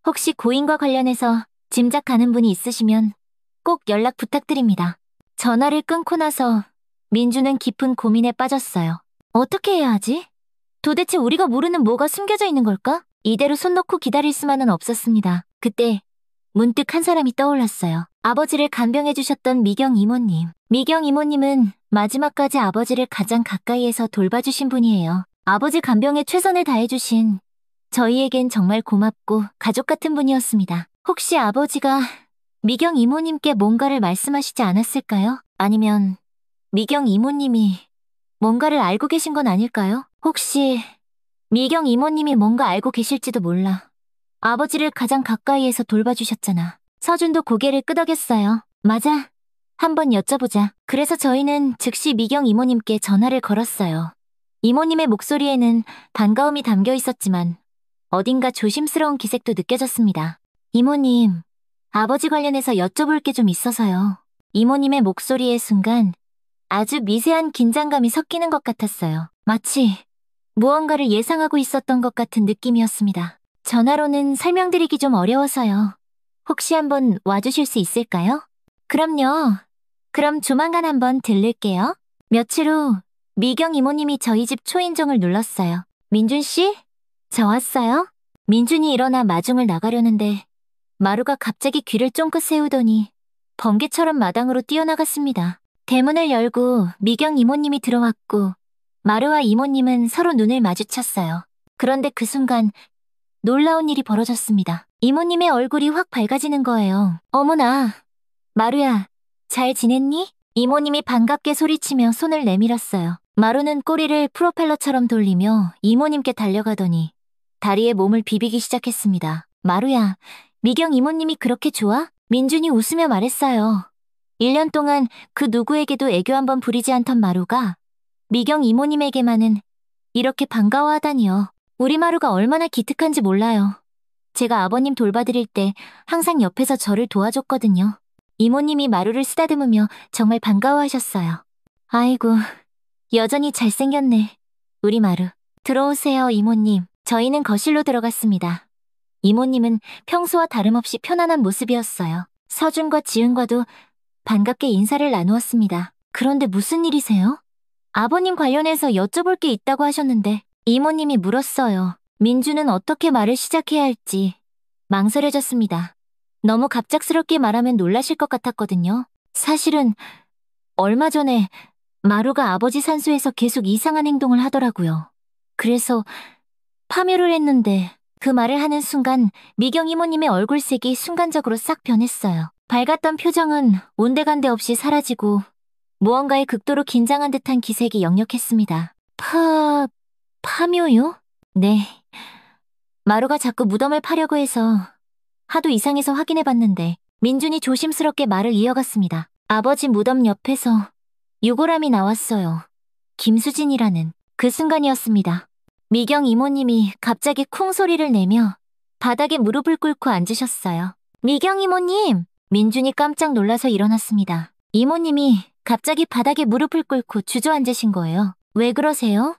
혹시 고인과 관련해서 짐작 가는 분이 있으시면 꼭 연락 부탁드립니다. 전화를 끊고 나서 민주는 깊은 고민에 빠졌어요. 어떻게 해야 하지? 도대체 우리가 모르는 뭐가 숨겨져 있는 걸까? 이대로 손 놓고 기다릴 수만은 없었습니다. 그때 문득 한 사람이 떠올랐어요. 아버지를 간병해주셨던 미경 이모님. 미경 이모님은 마지막까지 아버지를 가장 가까이에서 돌봐주신 분이에요. 아버지 간병에 최선을 다해주신 저희에겐 정말 고맙고 가족 같은 분이었습니다. 혹시 아버지가 미경 이모님께 뭔가를 말씀하시지 않았을까요? 아니면 미경 이모님이 뭔가를 알고 계신 건 아닐까요? 혹시 미경 이모님이 뭔가 알고 계실지도 몰라. 아버지를 가장 가까이에서 돌봐주셨잖아. 서준도 고개를 끄덕였어요. 맞아. 한번 여쭤보자. 그래서 저희는 즉시 미경 이모님께 전화를 걸었어요. 이모님의 목소리에는 반가움이 담겨 있었지만 어딘가 조심스러운 기색도 느껴졌습니다. 이모님, 아버지 관련해서 여쭤볼 게 좀 있어서요. 이모님의 목소리의 순간 아주 미세한 긴장감이 섞이는 것 같았어요. 마치 무언가를 예상하고 있었던 것 같은 느낌이었습니다. 전화로는 설명드리기 좀 어려워서요. 혹시 한번 와주실 수 있을까요? 그럼요. 그럼 조만간 한번 들를게요. 며칠 후 미경 이모님이 저희 집 초인종을 눌렀어요. 민준 씨? 저 왔어요? 민준이 일어나 마중을 나가려는데 마루가 갑자기 귀를 쫑긋 세우더니 번개처럼 마당으로 뛰어나갔습니다. 대문을 열고 미경 이모님이 들어왔고 마루와 이모님은 서로 눈을 마주쳤어요. 그런데 그 순간 놀라운 일이 벌어졌습니다. 이모님의 얼굴이 확 밝아지는 거예요. 어머나, 마루야, 잘 지냈니? 이모님이 반갑게 소리치며 손을 내밀었어요. 마루는 꼬리를 프로펠러처럼 돌리며 이모님께 달려가더니 다리에 몸을 비비기 시작했습니다. 마루야, 미경 이모님이 그렇게 좋아? 민준이 웃으며 말했어요. 1년 동안 그 누구에게도 애교 한번 부리지 않던 마루가 미경 이모님에게만은 이렇게 반가워하다니요. 우리 마루가 얼마나 기특한지 몰라요. 제가 아버님 돌봐드릴 때 항상 옆에서 저를 도와줬거든요. 이모님이 마루를 쓰다듬으며 정말 반가워하셨어요. 아이고, 여전히 잘생겼네. 우리 마루. 들어오세요, 이모님. 저희는 거실로 들어갔습니다. 이모님은 평소와 다름없이 편안한 모습이었어요. 서준과 지은과도 반갑게 인사를 나누었습니다. 그런데 무슨 일이세요? 아버님 관련해서 여쭤볼 게 있다고 하셨는데 이모님이 물었어요. 민주는 어떻게 말을 시작해야 할지 망설여졌습니다. 너무 갑작스럽게 말하면 놀라실 것 같았거든요. 사실은 얼마 전에 마루가 아버지 산소에서 계속 이상한 행동을 하더라고요. 그래서 파묘를 했는데 그 말을 하는 순간 미경 이모님의 얼굴색이 순간적으로 싹 변했어요. 밝았던 표정은 온데간데 없이 사라지고 무언가에 극도로 긴장한 듯한 기색이 역력했습니다. 파묘요? 네. 마루가 자꾸 무덤을 파려고 해서 하도 이상해서 확인해봤는데 민준이 조심스럽게 말을 이어갔습니다. 아버지 무덤 옆에서 유골함이 나왔어요. 김수진이라는 그 순간이었습니다. 미경 이모님이 갑자기 쿵 소리를 내며 바닥에 무릎을 꿇고 앉으셨어요. 미경 이모님! 민준이 깜짝 놀라서 일어났습니다. 이모님이 갑자기 바닥에 무릎을 꿇고 주저앉으신 거예요. 왜 그러세요?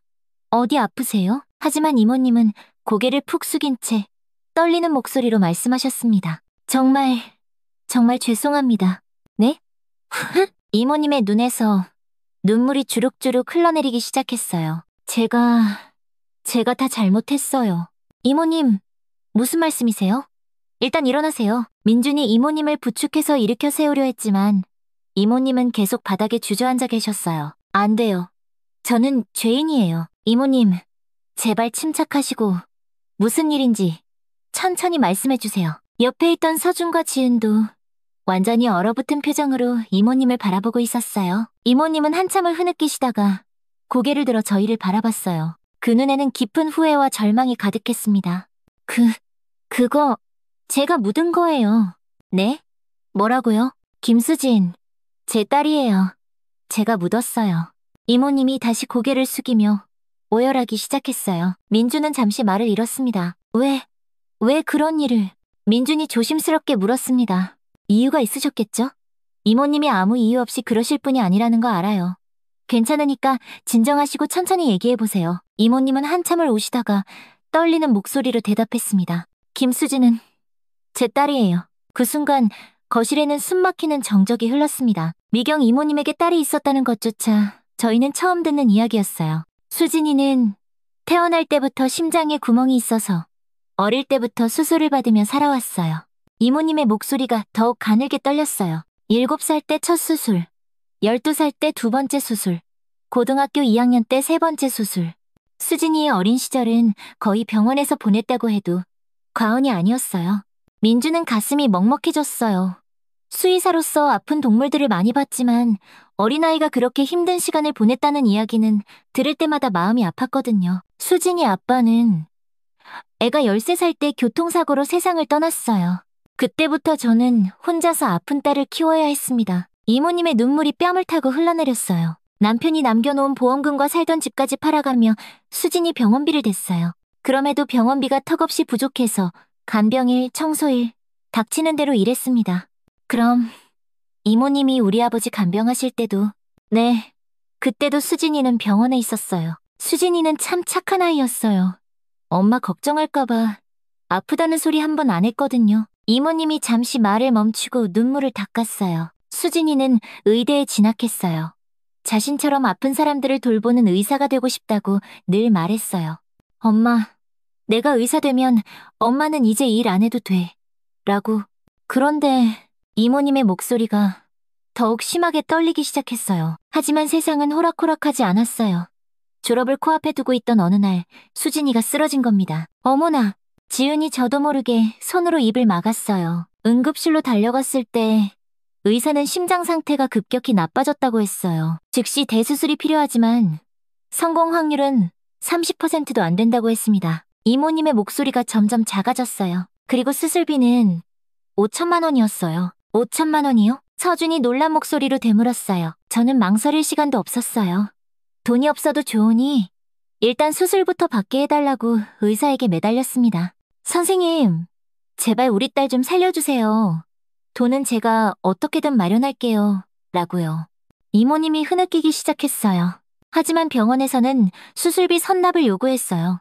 어디 아프세요? 하지만 이모님은 고개를 푹 숙인 채 떨리는 목소리로 말씀하셨습니다. 정말 죄송합니다. 네? 이모님의 눈에서 눈물이 주룩주룩 흘러내리기 시작했어요. 제가 다 잘못했어요. 이모님, 무슨 말씀이세요? 일단 일어나세요. 민준이 이모님을 부축해서 일으켜 세우려 했지만 이모님은 계속 바닥에 주저앉아 계셨어요. 안 돼요. 저는 죄인이에요. 이모님, 제발 침착하시고 무슨 일인지 천천히 말씀해주세요. 옆에 있던 서준과 지은도 완전히 얼어붙은 표정으로 이모님을 바라보고 있었어요. 이모님은 한참을 흐느끼시다가 고개를 들어 저희를 바라봤어요. 그 눈에는 깊은 후회와 절망이 가득했습니다. 그거 제가 묻은 거예요. 네? 뭐라고요? 김수진, 제 딸이에요. 제가 묻었어요. 이모님이 다시 고개를 숙이며 오열하기 시작했어요. 민주는 잠시 말을 잃었습니다. 왜 그런 일을? 민준이 조심스럽게 물었습니다. 이유가 있으셨겠죠? 이모님이 아무 이유 없이 그러실 분이 아니라는 거 알아요. 괜찮으니까 진정하시고 천천히 얘기해보세요. 이모님은 한참을 우시다가 떨리는 목소리로 대답했습니다. 김수진은 제 딸이에요. 그 순간 거실에는 숨막히는 정적이 흘렀습니다. 미경 이모님에게 딸이 있었다는 것조차 저희는 처음 듣는 이야기였어요. 수진이는 태어날 때부터 심장에 구멍이 있어서 어릴 때부터 수술을 받으며 살아왔어요. 이모님의 목소리가 더욱 가늘게 떨렸어요. 7살 때 첫 수술, 12살 때 두 번째 수술, 고등학교 2학년 때 세 번째 수술. 수진이의 어린 시절은 거의 병원에서 보냈다고 해도 과언이 아니었어요. 민주는 가슴이 먹먹해졌어요. 수의사로서 아픈 동물들을 많이 봤지만 어린아이가 그렇게 힘든 시간을 보냈다는 이야기는 들을 때마다 마음이 아팠거든요. 수진이 아빠는 애가 13살 때 교통사고로 세상을 떠났어요. 그때부터 저는 혼자서 아픈 딸을 키워야 했습니다. 이모님의 눈물이 뺨을 타고 흘러내렸어요. 남편이 남겨놓은 보험금과 살던 집까지 팔아가며 수진이 병원비를 댔어요. 그럼에도 병원비가 턱없이 부족해서 간병일, 청소일, 닥치는 대로 일했습니다. 그럼 이모님이 우리 아버지 간병하실 때도 네, 그때도 수진이는 병원에 있었어요. 수진이는 참 착한 아이였어요. 엄마 걱정할까봐 아프다는 소리 한 번 안 했거든요. 이모님이 잠시 말을 멈추고 눈물을 닦았어요. 수진이는 의대에 진학했어요. 자신처럼 아픈 사람들을 돌보는 의사가 되고 싶다고 늘 말했어요. 엄마, 내가 의사 되면 엄마는 이제 일 안 해도 돼. 라고. 그런데 이모님의 목소리가 더욱 심하게 떨리기 시작했어요. 하지만 세상은 호락호락하지 않았어요. 졸업을 코앞에 두고 있던 어느 날 수진이가 쓰러진 겁니다. 어머나, 지은이 저도 모르게 손으로 입을 막았어요. 응급실로 달려갔을 때 의사는 심장 상태가 급격히 나빠졌다고 했어요. 즉시 대수술이 필요하지만 성공 확률은 30%도 안 된다고 했습니다. 이모님의 목소리가 점점 작아졌어요. 그리고 수술비는 5천만 원이었어요. 5천만 원이요? 서준이 놀란 목소리로 되물었어요. 저는 망설일 시간도 없었어요. 돈이 없어도 좋으니 일단 수술부터 받게 해달라고 의사에게 매달렸습니다. 선생님, 제발 우리 딸 좀 살려주세요. 돈은 제가 어떻게든 마련할게요. 라고요. 이모님이 흐느끼기 시작했어요. 하지만 병원에서는 수술비 선납을 요구했어요.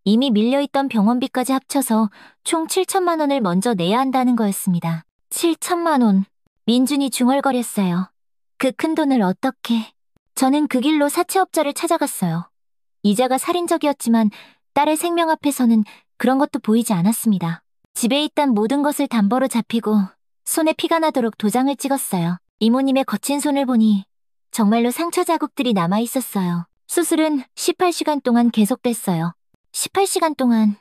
이미 밀려있던 병원비까지 합쳐서 총 7천만 원을 먼저 내야 한다는 거였습니다. 7천만 원. 민준이 중얼거렸어요. 그 큰 돈을 어떻게... 저는 그 길로 사채업자를 찾아갔어요. 이자가 살인적이었지만 딸의 생명 앞에서는 그런 것도 보이지 않았습니다. 집에 있던 모든 것을 담보로 잡히고 손에 피가 나도록 도장을 찍었어요. 이모님의 거친 손을 보니 정말로 상처 자국들이 남아있었어요. 수술은 18시간 동안 계속됐어요. 18시간 동안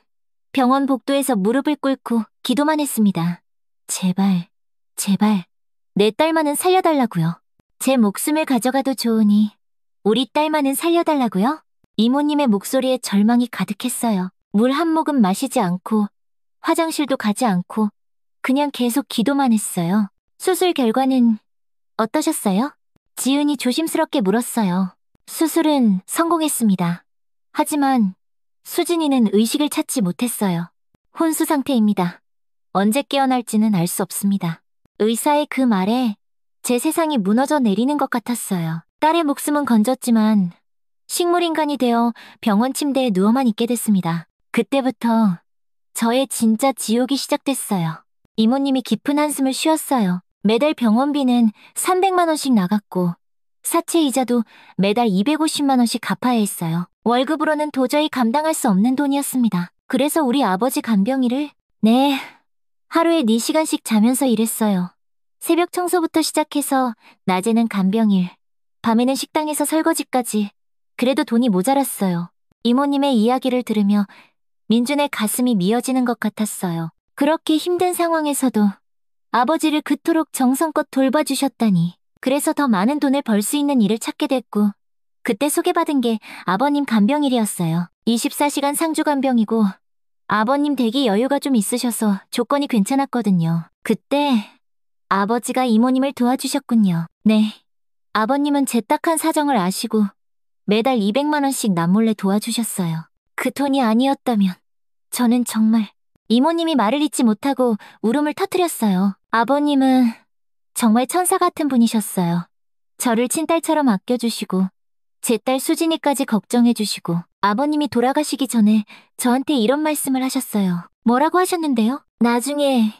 병원 복도에서 무릎을 꿇고 기도만 했습니다. 제발, 제발, 내 딸만은 살려달라고요. 제 목숨을 가져가도 좋으니 우리 딸만은 살려달라고요? 이모님의 목소리에 절망이 가득했어요. 물 한 모금 마시지 않고 화장실도 가지 않고 그냥 계속 기도만 했어요. 수술 결과는 어떠셨어요? 지은이 조심스럽게 물었어요. 수술은 성공했습니다. 하지만 수진이는 의식을 찾지 못했어요. 혼수 상태입니다. 언제 깨어날지는 알 수 없습니다. 의사의 그 말에 제 세상이 무너져 내리는 것 같았어요. 딸의 목숨은 건졌지만 식물인간이 되어 병원 침대에 누워만 있게 됐습니다. 그때부터 저의 진짜 지옥이 시작됐어요. 이모님이 깊은 한숨을 쉬었어요. 매달 병원비는 300만 원씩 나갔고 사채 이자도 매달 250만 원씩 갚아야 했어요. 월급으로는 도저히 감당할 수 없는 돈이었습니다. 그래서 우리 아버지 간병일을 네, 하루에 4시간씩 자면서 일했어요. 새벽 청소부터 시작해서 낮에는 간병일, 밤에는 식당에서 설거지까지. 그래도 돈이 모자랐어요. 이모님의 이야기를 들으며 민준의 가슴이 미어지는 것 같았어요. 그렇게 힘든 상황에서도 아버지를 그토록 정성껏 돌봐주셨다니. 그래서 더 많은 돈을 벌 수 있는 일을 찾게 됐고, 그때 소개받은 게 아버님 간병일이었어요. 24시간 상주 간병이고, 아버님 댁이 여유가 좀 있으셔서 조건이 괜찮았거든요. 그때 아버지가 이모님을 도와주셨군요. 네. 아버님은 제 딱한 사정을 아시고 매달 200만 원씩 남몰래 도와주셨어요. 그 돈이 아니었다면 저는 정말 이모님이 말을 잇지 못하고 울음을 터뜨렸어요. 아버님은 정말 천사 같은 분이셨어요. 저를 친딸처럼 아껴주시고 제 딸 수진이까지 걱정해주시고 아버님이 돌아가시기 전에 저한테 이런 말씀을 하셨어요. 뭐라고 하셨는데요? 나중에,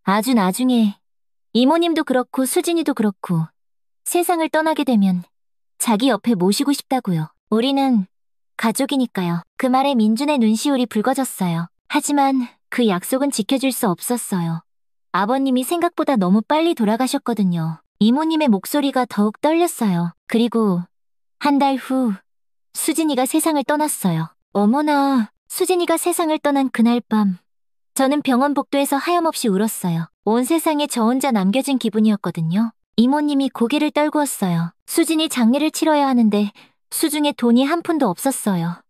아주 나중에 이모님도 그렇고 수진이도 그렇고 세상을 떠나게 되면 자기 옆에 모시고 싶다고요. 우리는 가족이니까요. 그 말에 민준의 눈시울이 붉어졌어요. 하지만 그 약속은 지켜줄 수 없었어요. 아버님이 생각보다 너무 빨리 돌아가셨거든요. 이모님의 목소리가 더욱 떨렸어요. 그리고 한 달 후 수진이가 세상을 떠났어요. 어머나, 수진이가 세상을 떠난 그날 밤 저는 병원 복도에서 하염없이 울었어요. 온 세상에 저 혼자 남겨진 기분이었거든요. 이모님이 고개를 떨구었어요. 수진이 장례를 치러야 하는데 수중에 돈이 한 푼도 없었어요.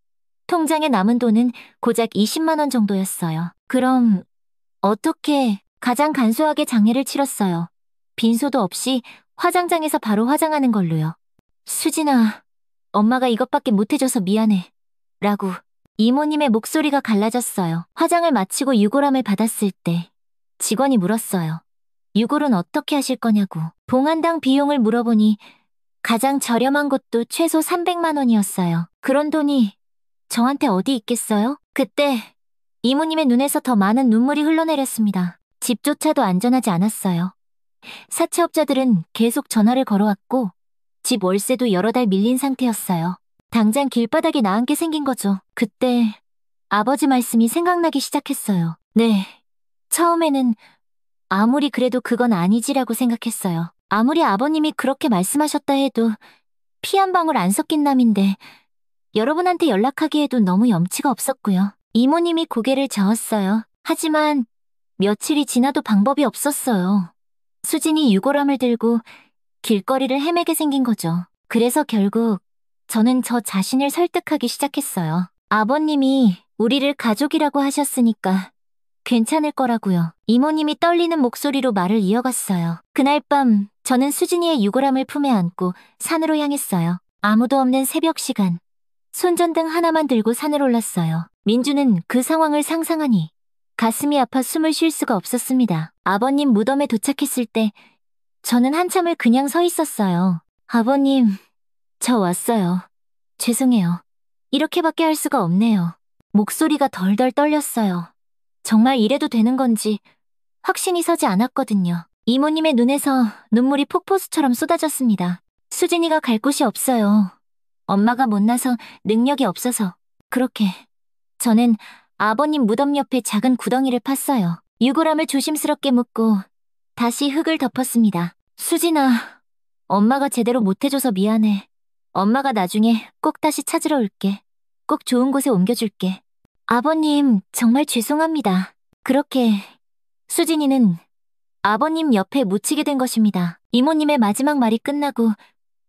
통장에 남은 돈은 고작 20만 원 정도였어요. 그럼 어떻게 가장 간소하게 장례를 치렀어요. 빈소도 없이 화장장에서 바로 화장하는 걸로요. 수진아, 엄마가 이것밖에 못해줘서 미안해. 라고 이모님의 목소리가 갈라졌어요. 화장을 마치고 유골함을 받았을 때 직원이 물었어요. 유골은 어떻게 하실 거냐고. 봉안당 비용을 물어보니 가장 저렴한 곳도 최소 300만 원이었어요. 그런 돈이 저한테 어디 있겠어요? 그때 이모님의 눈에서 더 많은 눈물이 흘러내렸습니다. 집조차도 안전하지 않았어요. 사채업자들은 계속 전화를 걸어왔고 집 월세도 여러 달 밀린 상태였어요. 당장 길바닥에 나앉게 생긴 거죠. 그때 아버지 말씀이 생각나기 시작했어요. 네. 처음에는 아무리 그래도 그건 아니지라고 생각했어요. 아무리 아버님이 그렇게 말씀하셨다 해도 피 한 방울 안 섞인 남인데 여러분한테 연락하기에도 너무 염치가 없었고요. 이모님이 고개를 저었어요. 하지만 며칠이 지나도 방법이 없었어요. 수진이 유골함을 들고 길거리를 헤매게 생긴 거죠. 그래서 결국 저는 저 자신을 설득하기 시작했어요. 아버님이 우리를 가족이라고 하셨으니까 괜찮을 거라고요. 이모님이 떨리는 목소리로 말을 이어갔어요. 그날 밤 저는 수진이의 유골함을 품에 안고 산으로 향했어요. 아무도 없는 새벽 시간. 손전등 하나만 들고 산을 올랐어요. 민주는 그 상황을 상상하니 가슴이 아파 숨을 쉴 수가 없었습니다. 아버님 무덤에 도착했을 때 저는 한참을 그냥 서 있었어요. 아버님, 저 왔어요. 죄송해요. 이렇게밖에 할 수가 없네요. 목소리가 덜덜 떨렸어요. 정말 이래도 되는 건지 확신이 서지 않았거든요. 이모님의 눈에서 눈물이 폭포수처럼 쏟아졌습니다. 수진이가 갈 곳이 없어요. 엄마가 못나서 능력이 없어서. 그렇게 저는 아버님 무덤 옆에 작은 구덩이를 팠어요. 유골함을 조심스럽게 묶고 다시 흙을 덮었습니다. 수진아, 엄마가 제대로 못해줘서 미안해. 엄마가 나중에 꼭 다시 찾으러 올게. 꼭 좋은 곳에 옮겨줄게. 아버님, 정말 죄송합니다. 그렇게 수진이는 아버님 옆에 묻히게 된 것입니다. 이모님의 마지막 말이 끝나고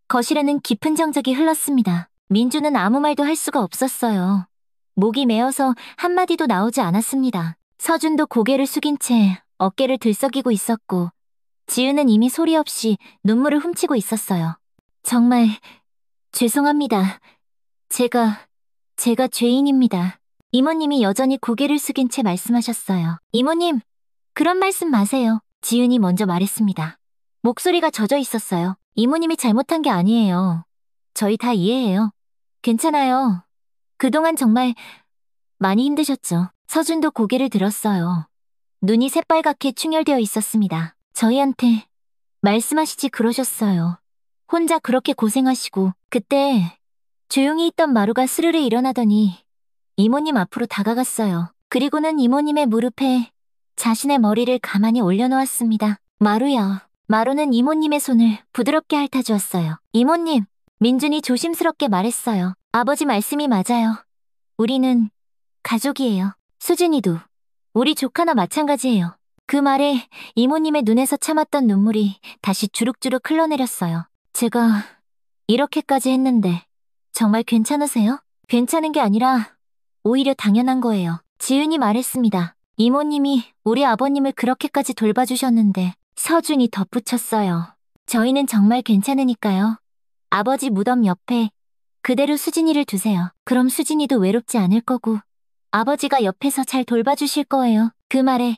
거실에는 깊은 정적이 흘렀습니다. 민주는 아무 말도 할 수가 없었어요. 목이 메어서 한마디도 나오지 않았습니다. 서준도 고개를 숙인 채 어깨를 들썩이고 있었고 지은은 이미 소리 없이 눈물을 훔치고 있었어요. 정말 죄송합니다. 제가 죄인입니다. 이모님이 여전히 고개를 숙인 채 말씀하셨어요. 이모님, 그런 말씀 마세요. 지은이 먼저 말했습니다. 목소리가 젖어 있었어요. 이모님이 잘못한 게 아니에요. 저희 다 이해해요. 괜찮아요. 그동안 정말 많이 힘드셨죠. 서준도 고개를 들었어요. 눈이 새빨갛게 충혈되어 있었습니다. 저희한테 말씀하시지 그러셨어요. 혼자 그렇게 고생하시고. 그때 조용히 있던 마루가 스르르 일어나더니 이모님 앞으로 다가갔어요. 그리고는 이모님의 무릎에 자신의 머리를 가만히 올려놓았습니다. 마루야. 마루는 이모님의 손을 부드럽게 핥아주었어요. 이모님, 민준이 조심스럽게 말했어요. 아버지 말씀이 맞아요. 우리는 가족이에요. 수진이도. 우리 조카나 마찬가지예요. 그 말에 이모님의 눈에서 참았던 눈물이 다시 주룩주룩 흘러내렸어요. 제가 이렇게까지 했는데 정말 괜찮으세요? 괜찮은 게 아니라 오히려 당연한 거예요. 지은이 말했습니다. 이모님이 우리 아버님을 그렇게까지 돌봐주셨는데 서준이 덧붙였어요. 저희는 정말 괜찮으니까요. 아버지 무덤 옆에 그대로 수진이를 두세요. 그럼 수진이도 외롭지 않을 거고 아버지가 옆에서 잘 돌봐주실 거예요. 그 말에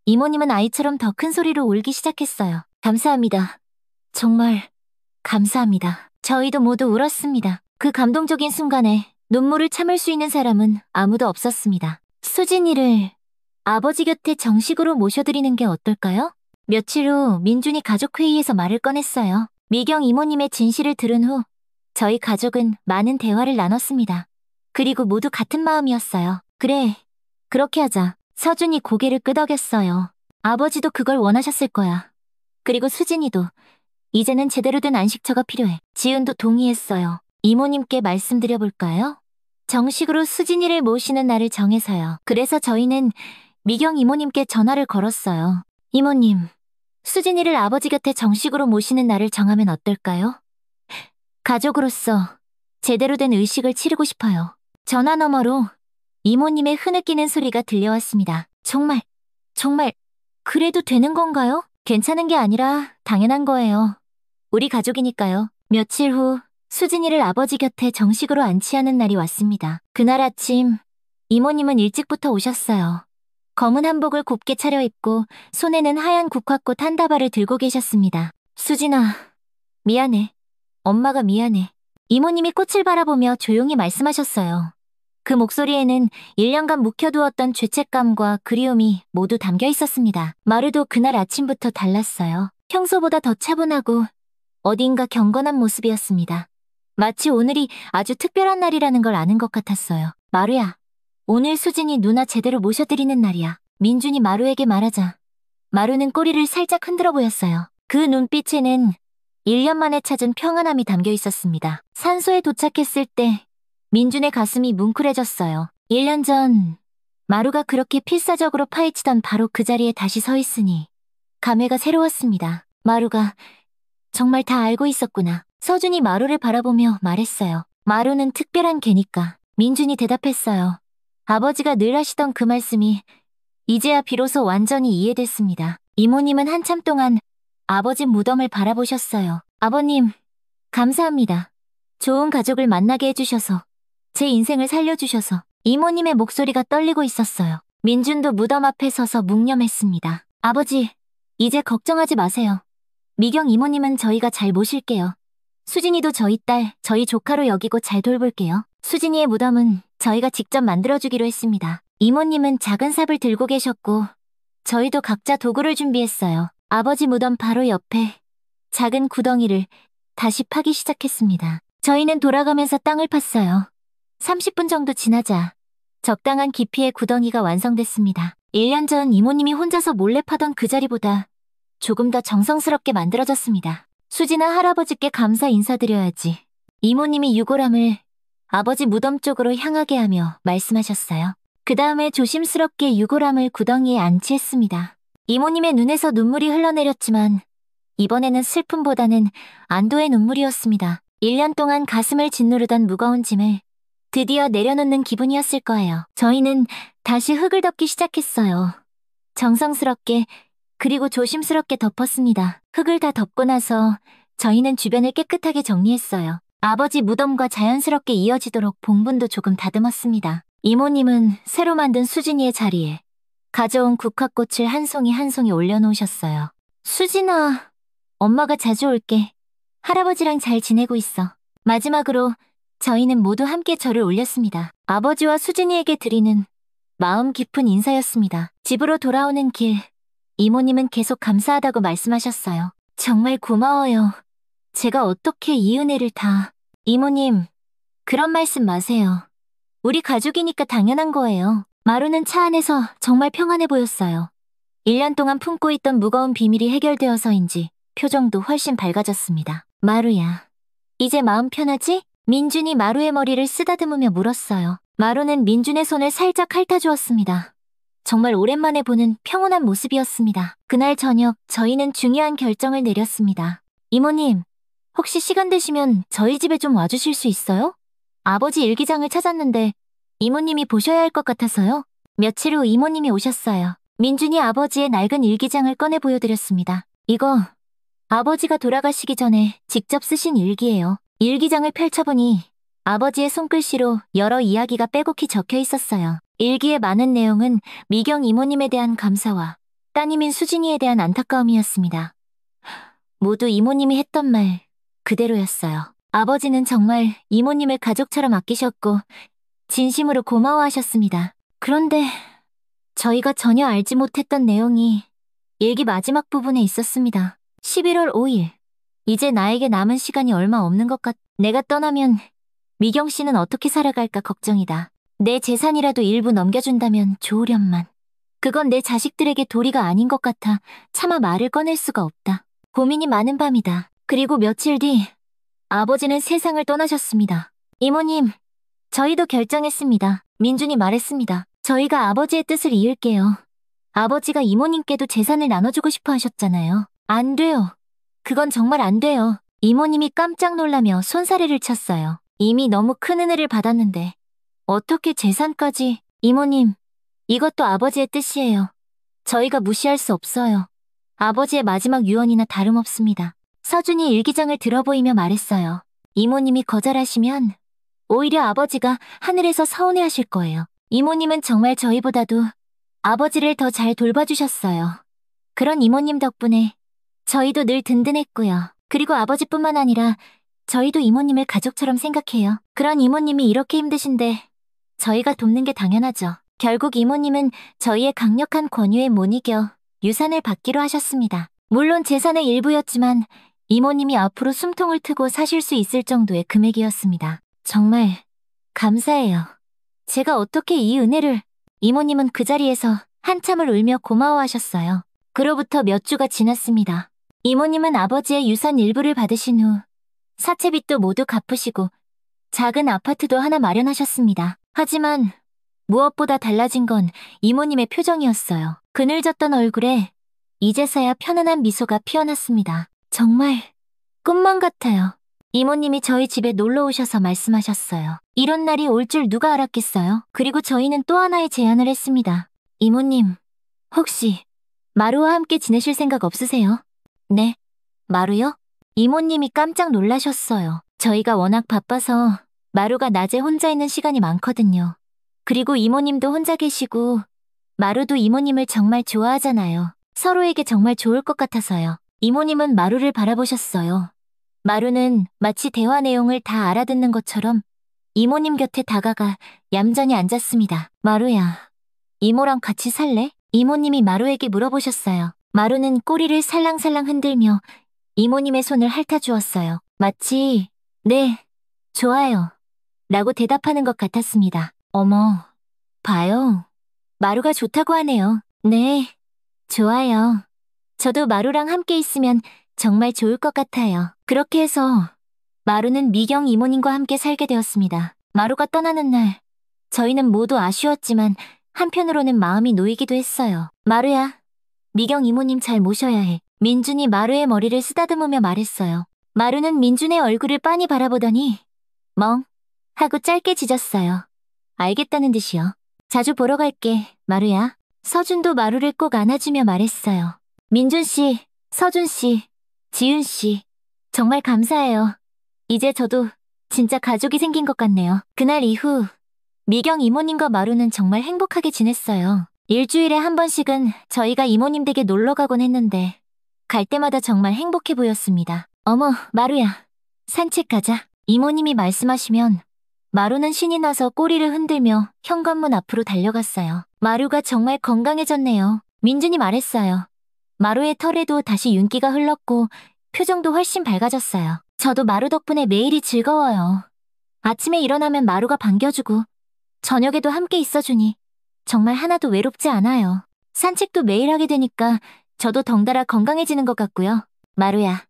이모님은 아이처럼 더 큰 소리로 울기 시작했어요. 감사합니다. 정말 감사합니다. 저희도 모두 울었습니다. 그 감동적인 순간에 눈물을 참을 수 있는 사람은 아무도 없었습니다. 수진이를 아버지 곁에 정식으로 모셔드리는 게 어떨까요? 며칠 후 민준이 가족회의에서 말을 꺼냈어요. 미경 이모님의 진실을 들은 후 저희 가족은 많은 대화를 나눴습니다. 그리고 모두 같은 마음이었어요. 그래, 그렇게 하자. 서준이 고개를 끄덕였어요. 아버지도 그걸 원하셨을 거야. 그리고 수진이도 이제는 제대로 된 안식처가 필요해. 지은도 동의했어요. 이모님께 말씀드려볼까요? 정식으로 수진이를 모시는 날을 정해서요. 그래서 저희는 미경 이모님께 전화를 걸었어요. 이모님, 수진이를 아버지 곁에 정식으로 모시는 날을 정하면 어떨까요? 가족으로서 제대로 된 의식을 치르고 싶어요. 전화 너머로 이모님의 흐느끼는 소리가 들려왔습니다. 정말, 그래도 되는 건가요? 괜찮은 게 아니라 당연한 거예요. 우리 가족이니까요. 며칠 후 수진이를 아버지 곁에 정식으로 안치하는 날이 왔습니다. 그날 아침 이모님은 일찍부터 오셨어요. 검은 한복을 곱게 차려입고 손에는 하얀 국화꽃 한 다발을 들고 계셨습니다. 수진아, 미안해. 엄마가 미안해. 이모님이 꽃을 바라보며 조용히 말씀하셨어요. 그 목소리에는 1년간 묵혀두었던 죄책감과 그리움이 모두 담겨 있었습니다. 마루도 그날 아침부터 달랐어요. 평소보다 더 차분하고 어딘가 경건한 모습이었습니다. 마치 오늘이 아주 특별한 날이라는 걸 아는 것 같았어요. 마루야, 오늘 수진이 누나 제대로 모셔드리는 날이야. 민준이 마루에게 말하자 마루는 꼬리를 살짝 흔들어 보였어요. 그 눈빛에는 1년 만에 찾은 평안함이 담겨 있었습니다. 산소에 도착했을 때 민준의 가슴이 뭉클해졌어요. 1년 전 마루가 그렇게 필사적으로 파헤치던 바로 그 자리에 다시 서 있으니 감회가 새로웠습니다. 마루가 정말 다 알고 있었구나. 서준이 마루를 바라보며 말했어요. 마루는 특별한 개니까. 민준이 대답했어요. 아버지가 늘 하시던 그 말씀이 이제야 비로소 완전히 이해됐습니다. 이모님은 한참 동안 아버지 무덤을 바라보셨어요. 아버님, 감사합니다. 좋은 가족을 만나게 해주셔서, 제 인생을 살려주셔서. 이모님의 목소리가 떨리고 있었어요. 민준도 무덤 앞에 서서 묵념했습니다. 아버지, 이제 걱정하지 마세요. 미경 이모님은 저희가 잘 모실게요. 수진이도 저희 딸, 저희 조카로 여기고 잘 돌볼게요. 수진이의 무덤은 저희가 직접 만들어주기로 했습니다. 이모님은 작은 삽을 들고 계셨고 저희도 각자 도구를 준비했어요. 아버지 무덤 바로 옆에 작은 구덩이를 다시 파기 시작했습니다. 저희는 돌아가면서 땅을 팠어요. 30분 정도 지나자 적당한 깊이의 구덩이가 완성됐습니다. 1년 전 이모님이 혼자서 몰래 파던 그 자리보다 조금 더 정성스럽게 만들어졌습니다. 수진아, 할아버지께 감사 인사드려야지. 이모님이 유골함을 아버지 무덤 쪽으로 향하게 하며 말씀하셨어요. 그 다음에 조심스럽게 유골함을 구덩이에 안치했습니다. 이모님의 눈에서 눈물이 흘러내렸지만 이번에는 슬픔보다는 안도의 눈물이었습니다. 1년 동안 가슴을 짓누르던 무거운 짐을 드디어 내려놓는 기분이었을 거예요. 저희는 다시 흙을 덮기 시작했어요. 정성스럽게 그리고 조심스럽게 덮었습니다. 흙을 다 덮고 나서 저희는 주변을 깨끗하게 정리했어요. 아버지 무덤과 자연스럽게 이어지도록 봉분도 조금 다듬었습니다. 이모님은 새로 만든 수진이의 자리에 가져온 국화꽃을 한 송이 한 송이 올려놓으셨어요. 수진아, 엄마가 자주 올게. 할아버지랑 잘 지내고 있어. 마지막으로 저희는 모두 함께 절을 올렸습니다. 아버지와 수진이에게 드리는 마음 깊은 인사였습니다. 집으로 돌아오는 길, 이모님은 계속 감사하다고 말씀하셨어요. 정말 고마워요. 제가 어떻게 이 은혜를 다... 이모님, 그런 말씀 마세요. 우리 가족이니까 당연한 거예요. 마루는 차 안에서 정말 평안해 보였어요. 1년 동안 품고 있던 무거운 비밀이 해결되어서인지 표정도 훨씬 밝아졌습니다. 마루야, 이제 마음 편하지? 민준이 마루의 머리를 쓰다듬으며 물었어요. 마루는 민준의 손을 살짝 핥아주었습니다. 정말 오랜만에 보는 평온한 모습이었습니다. 그날 저녁 저희는 중요한 결정을 내렸습니다. 이모님, 혹시 시간 되시면 저희 집에 좀 와주실 수 있어요? 아버지 일기장을 찾았는데 이모님이 보셔야 할 것 같아서요. 며칠 후 이모님이 오셨어요. 민준이 아버지의 낡은 일기장을 꺼내 보여드렸습니다. 이거 아버지가 돌아가시기 전에 직접 쓰신 일기예요. 일기장을 펼쳐보니 아버지의 손글씨로 여러 이야기가 빼곡히 적혀 있었어요. 일기의 많은 내용은 미경 이모님에 대한 감사와 따님인 수진이에 대한 안타까움이었습니다. 모두 이모님이 했던 말 그대로였어요. 아버지는 정말 이모님을 가족처럼 아끼셨고 진심으로 고마워하셨습니다. 그런데 저희가 전혀 알지 못했던 내용이 일기 마지막 부분에 있었습니다. 11월 5일. 이제 나에게 남은 시간이 얼마 없는 것 같... 내가 떠나면 미경 씨는 어떻게 살아갈까 걱정이다. 내 재산이라도 일부 넘겨준다면 좋으련만. 그건 내 자식들에게 도리가 아닌 것 같아 차마 말을 꺼낼 수가 없다. 고민이 많은 밤이다. 그리고 며칠 뒤 아버지는 세상을 떠나셨습니다. 이모님, 저희도 결정했습니다. 민준이 말했습니다. 저희가 아버지의 뜻을 이을게요. 아버지가 이모님께도 재산을 나눠주고 싶어 하셨잖아요. 안 돼요. 그건 정말 안 돼요. 이모님이 깜짝 놀라며 손사래를 쳤어요. 이미 너무 큰 은혜를 받았는데 어떻게 재산까지... 이모님, 이것도 아버지의 뜻이에요. 저희가 무시할 수 없어요. 아버지의 마지막 유언이나 다름없습니다. 서준이 일기장을 들어보이며 말했어요. 이모님이 거절하시면 오히려 아버지가 하늘에서 서운해하실 거예요. 이모님은 정말 저희보다도 아버지를 더 잘 돌봐주셨어요. 그런 이모님 덕분에 저희도 늘 든든했고요. 그리고 아버지뿐만 아니라 저희도 이모님을 가족처럼 생각해요. 그런 이모님이 이렇게 힘드신데 저희가 돕는 게 당연하죠. 결국 이모님은 저희의 강력한 권유에 못 이겨 유산을 받기로 하셨습니다. 물론 재산의 일부였지만 이모님이 앞으로 숨통을 트고 사실 수 있을 정도의 금액이었습니다. 정말 감사해요. 제가 어떻게 이 은혜를... 이모님은 그 자리에서 한참을 울며 고마워하셨어요. 그로부터 몇 주가 지났습니다. 이모님은 아버지의 유산 일부를 받으신 후 사채빚도 모두 갚으시고 작은 아파트도 하나 마련하셨습니다. 하지만 무엇보다 달라진 건 이모님의 표정이었어요. 그늘졌던 얼굴에 이제서야 편안한 미소가 피어났습니다. 정말 꿈만 같아요. 이모님이 저희 집에 놀러 오셔서 말씀하셨어요. 이런 날이 올 줄 누가 알았겠어요? 그리고 저희는 또 하나의 제안을 했습니다. 이모님, 혹시 마루와 함께 지내실 생각 없으세요? 네, 마루요? 이모님이 깜짝 놀라셨어요. 저희가 워낙 바빠서 마루가 낮에 혼자 있는 시간이 많거든요. 그리고 이모님도 혼자 계시고 마루도 이모님을 정말 좋아하잖아요. 서로에게 정말 좋을 것 같아서요. 이모님은 마루를 바라보셨어요. 마루는 마치 대화 내용을 다 알아듣는 것처럼 이모님 곁에 다가가 얌전히 앉았습니다. 마루야, 이모랑 같이 살래? 이모님이 마루에게 물어보셨어요. 마루는 꼬리를 살랑살랑 흔들며 이모님의 손을 핥아주었어요. 마치 네, 좋아요 라고 대답하는 것 같았습니다. 어머, 봐요. 마루가 좋다고 하네요. 네, 좋아요. 저도 마루랑 함께 있으면 정말 좋을 것 같아요. 그렇게 해서 마루는 미경 이모님과 함께 살게 되었습니다. 마루가 떠나는 날, 저희는 모두 아쉬웠지만 한편으로는 마음이 놓이기도 했어요. 마루야, 미경 이모님 잘 모셔야 해. 민준이 마루의 머리를 쓰다듬으며 말했어요. 마루는 민준의 얼굴을 빤히 바라보더니 멍 하고 짧게 짖었어요. 알겠다는 듯이요. 자주 보러 갈게, 마루야. 서준도 마루를 꼭 안아주며 말했어요. 민준 씨, 서준 씨, 지윤 씨, 정말 감사해요. 이제 저도 진짜 가족이 생긴 것 같네요. 그날 이후 미경 이모님과 마루는 정말 행복하게 지냈어요. 일주일에 한 번씩은 저희가 이모님 댁에 놀러 가곤 했는데 갈 때마다 정말 행복해 보였습니다. 어머, 마루야, 산책 가자. 이모님이 말씀하시면 마루는 신이 나서 꼬리를 흔들며 현관문 앞으로 달려갔어요. 마루가 정말 건강해졌네요. 민준이 말했어요. 마루의 털에도 다시 윤기가 흘렀고 표정도 훨씬 밝아졌어요. 저도 마루 덕분에 매일이 즐거워요. 아침에 일어나면 마루가 반겨주고 저녁에도 함께 있어주니 정말 하나도 외롭지 않아요. 산책도 매일 하게 되니까 저도 덩달아 건강해지는 것 같고요. 마루야,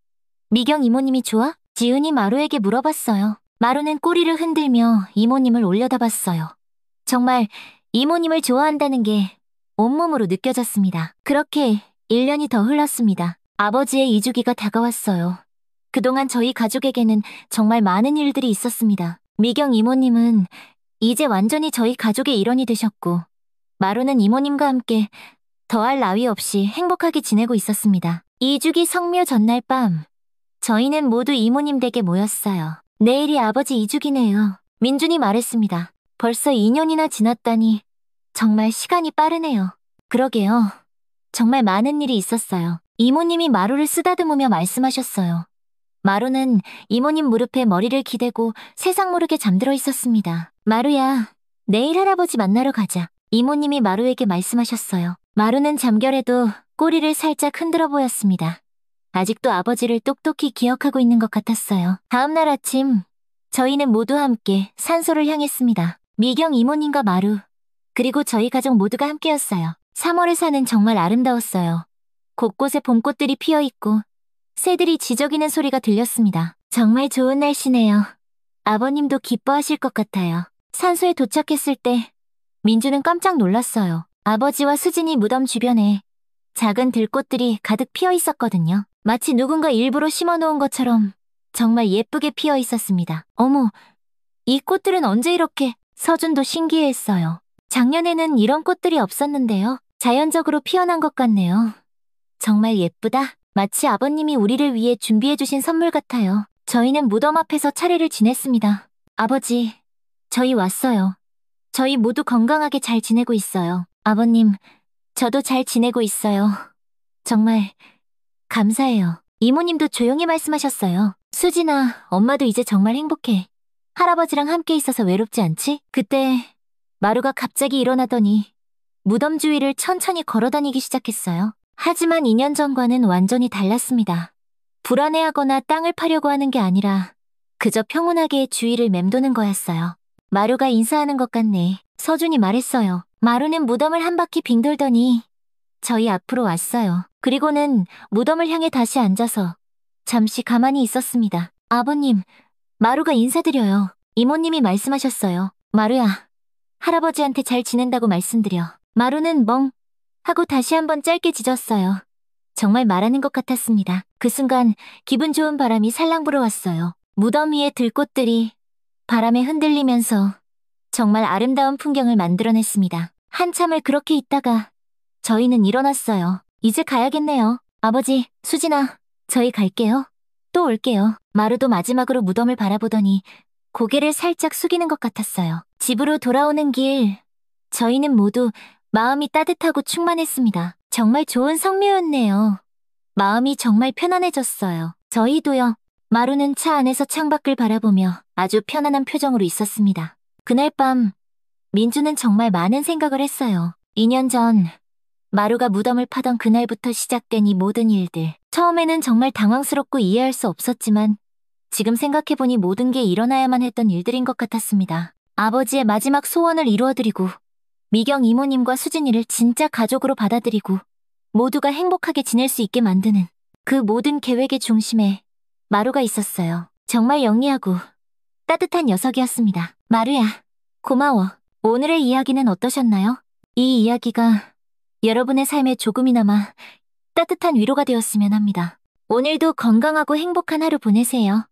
미경 이모님이 좋아? 지은이 마루에게 물어봤어요. 마루는 꼬리를 흔들며 이모님을 올려다봤어요. 정말 이모님을 좋아한다는 게 온몸으로 느껴졌습니다. 그렇게 1년이 더 흘렀습니다. 아버지의 이주기가 다가왔어요. 그동안 저희 가족에게는 정말 많은 일들이 있었습니다. 미경 이모님은 이제 완전히 저희 가족의 일원이 되셨고, 마루는 이모님과 함께 더할 나위 없이 행복하게 지내고 있었습니다. 이주기 성묘 전날 밤, 저희는 모두 이모님 댁에 모였어요. 내일이 아버지 이주기네요. 민준이 말했습니다. 벌써 2년이나 지났다니 정말 시간이 빠르네요. 그러게요. 정말 많은 일이 있었어요. 이모님이 마루를 쓰다듬으며 말씀하셨어요. 마루는 이모님 무릎에 머리를 기대고 세상 모르게 잠들어 있었습니다. 마루야, 내일 할아버지 만나러 가자. 이모님이 마루에게 말씀하셨어요. 마루는 잠결에도 꼬리를 살짝 흔들어 보였습니다. 아직도 아버지를 똑똑히 기억하고 있는 것 같았어요. 다음날 아침, 저희는 모두 함께 산소를 향했습니다. 미경 이모님과 마루, 그리고 저희 가족 모두가 함께였어요. 3월의 산은 정말 아름다웠어요. 곳곳에 봄꽃들이 피어있고 새들이 지저귀는 소리가 들렸습니다. 정말 좋은 날씨네요. 아버님도 기뻐하실 것 같아요. 산소에 도착했을 때 민주는 깜짝 놀랐어요. 아버지와 수진이 무덤 주변에 작은 들꽃들이 가득 피어 있었거든요. 마치 누군가 일부러 심어놓은 것처럼 정말 예쁘게 피어 있었습니다. 어머, 이 꽃들은 언제 이렇게... 서준도 신기해했어요. 작년에는 이런 꽃들이 없었는데요. 자연적으로 피어난 것 같네요. 정말 예쁘다. 마치 아버님이 우리를 위해 준비해주신 선물 같아요. 저희는 무덤 앞에서 차례를 지냈습니다. 아버지, 저희 왔어요. 저희 모두 건강하게 잘 지내고 있어요. 아버님, 저도 잘 지내고 있어요. 정말 감사해요. 이모님도 조용히 말씀하셨어요. 수진아, 엄마도 이제 정말 행복해. 할아버지랑 함께 있어서 외롭지 않지? 그때 마루가 갑자기 일어나더니 무덤 주위를 천천히 걸어다니기 시작했어요. 하지만 2년 전과는 완전히 달랐습니다. 불안해하거나 땅을 파려고 하는 게 아니라 그저 평온하게 주위를 맴도는 거였어요. 마루가 인사하는 것 같네. 서준이 말했어요. 마루는 무덤을 한 바퀴 빙 돌더니 저희 앞으로 왔어요. 그리고는 무덤을 향해 다시 앉아서 잠시 가만히 있었습니다. 아버님, 마루가 인사드려요. 이모님이 말씀하셨어요. 마루야, 할아버지한테 잘 지낸다고 말씀드려. 마루는 멍 하고 다시 한번 짧게 짖었어요. 정말 말하는 것 같았습니다. 그 순간 기분 좋은 바람이 살랑 불어왔어요. 무덤 위의 들꽃들이 바람에 흔들리면서 정말 아름다운 풍경을 만들어냈습니다. 한참을 그렇게 있다가 저희는 일어났어요. 이제 가야겠네요. 아버지, 수진아, 저희 갈게요. 또 올게요. 마루도 마지막으로 무덤을 바라보더니 고개를 살짝 숙이는 것 같았어요. 집으로 돌아오는 길, 저희는 모두 마음이 따뜻하고 충만했습니다. 정말 좋은 성묘였네요. 마음이 정말 편안해졌어요. 저희도요. 마루는 차 안에서 창밖을 바라보며 아주 편안한 표정으로 있었습니다. 그날 밤, 민주는 정말 많은 생각을 했어요. 2년 전, 마루가 무덤을 파던 그날부터 시작된 이 모든 일들. 처음에는 정말 당황스럽고 이해할 수 없었지만 지금 생각해보니 모든 게 일어나야만 했던 일들인 것 같았습니다. 아버지의 마지막 소원을 이루어드리고 미경 이모님과 수진이를 진짜 가족으로 받아들이고 모두가 행복하게 지낼 수 있게 만드는 그 모든 계획의 중심에 마루가 있었어요. 정말 영리하고 따뜻한 녀석이었습니다. 마루야, 고마워. 오늘의 이야기는 어떠셨나요? 이 이야기가 여러분의 삶에 조금이나마 따뜻한 위로가 되었으면 합니다. 오늘도 건강하고 행복한 하루 보내세요.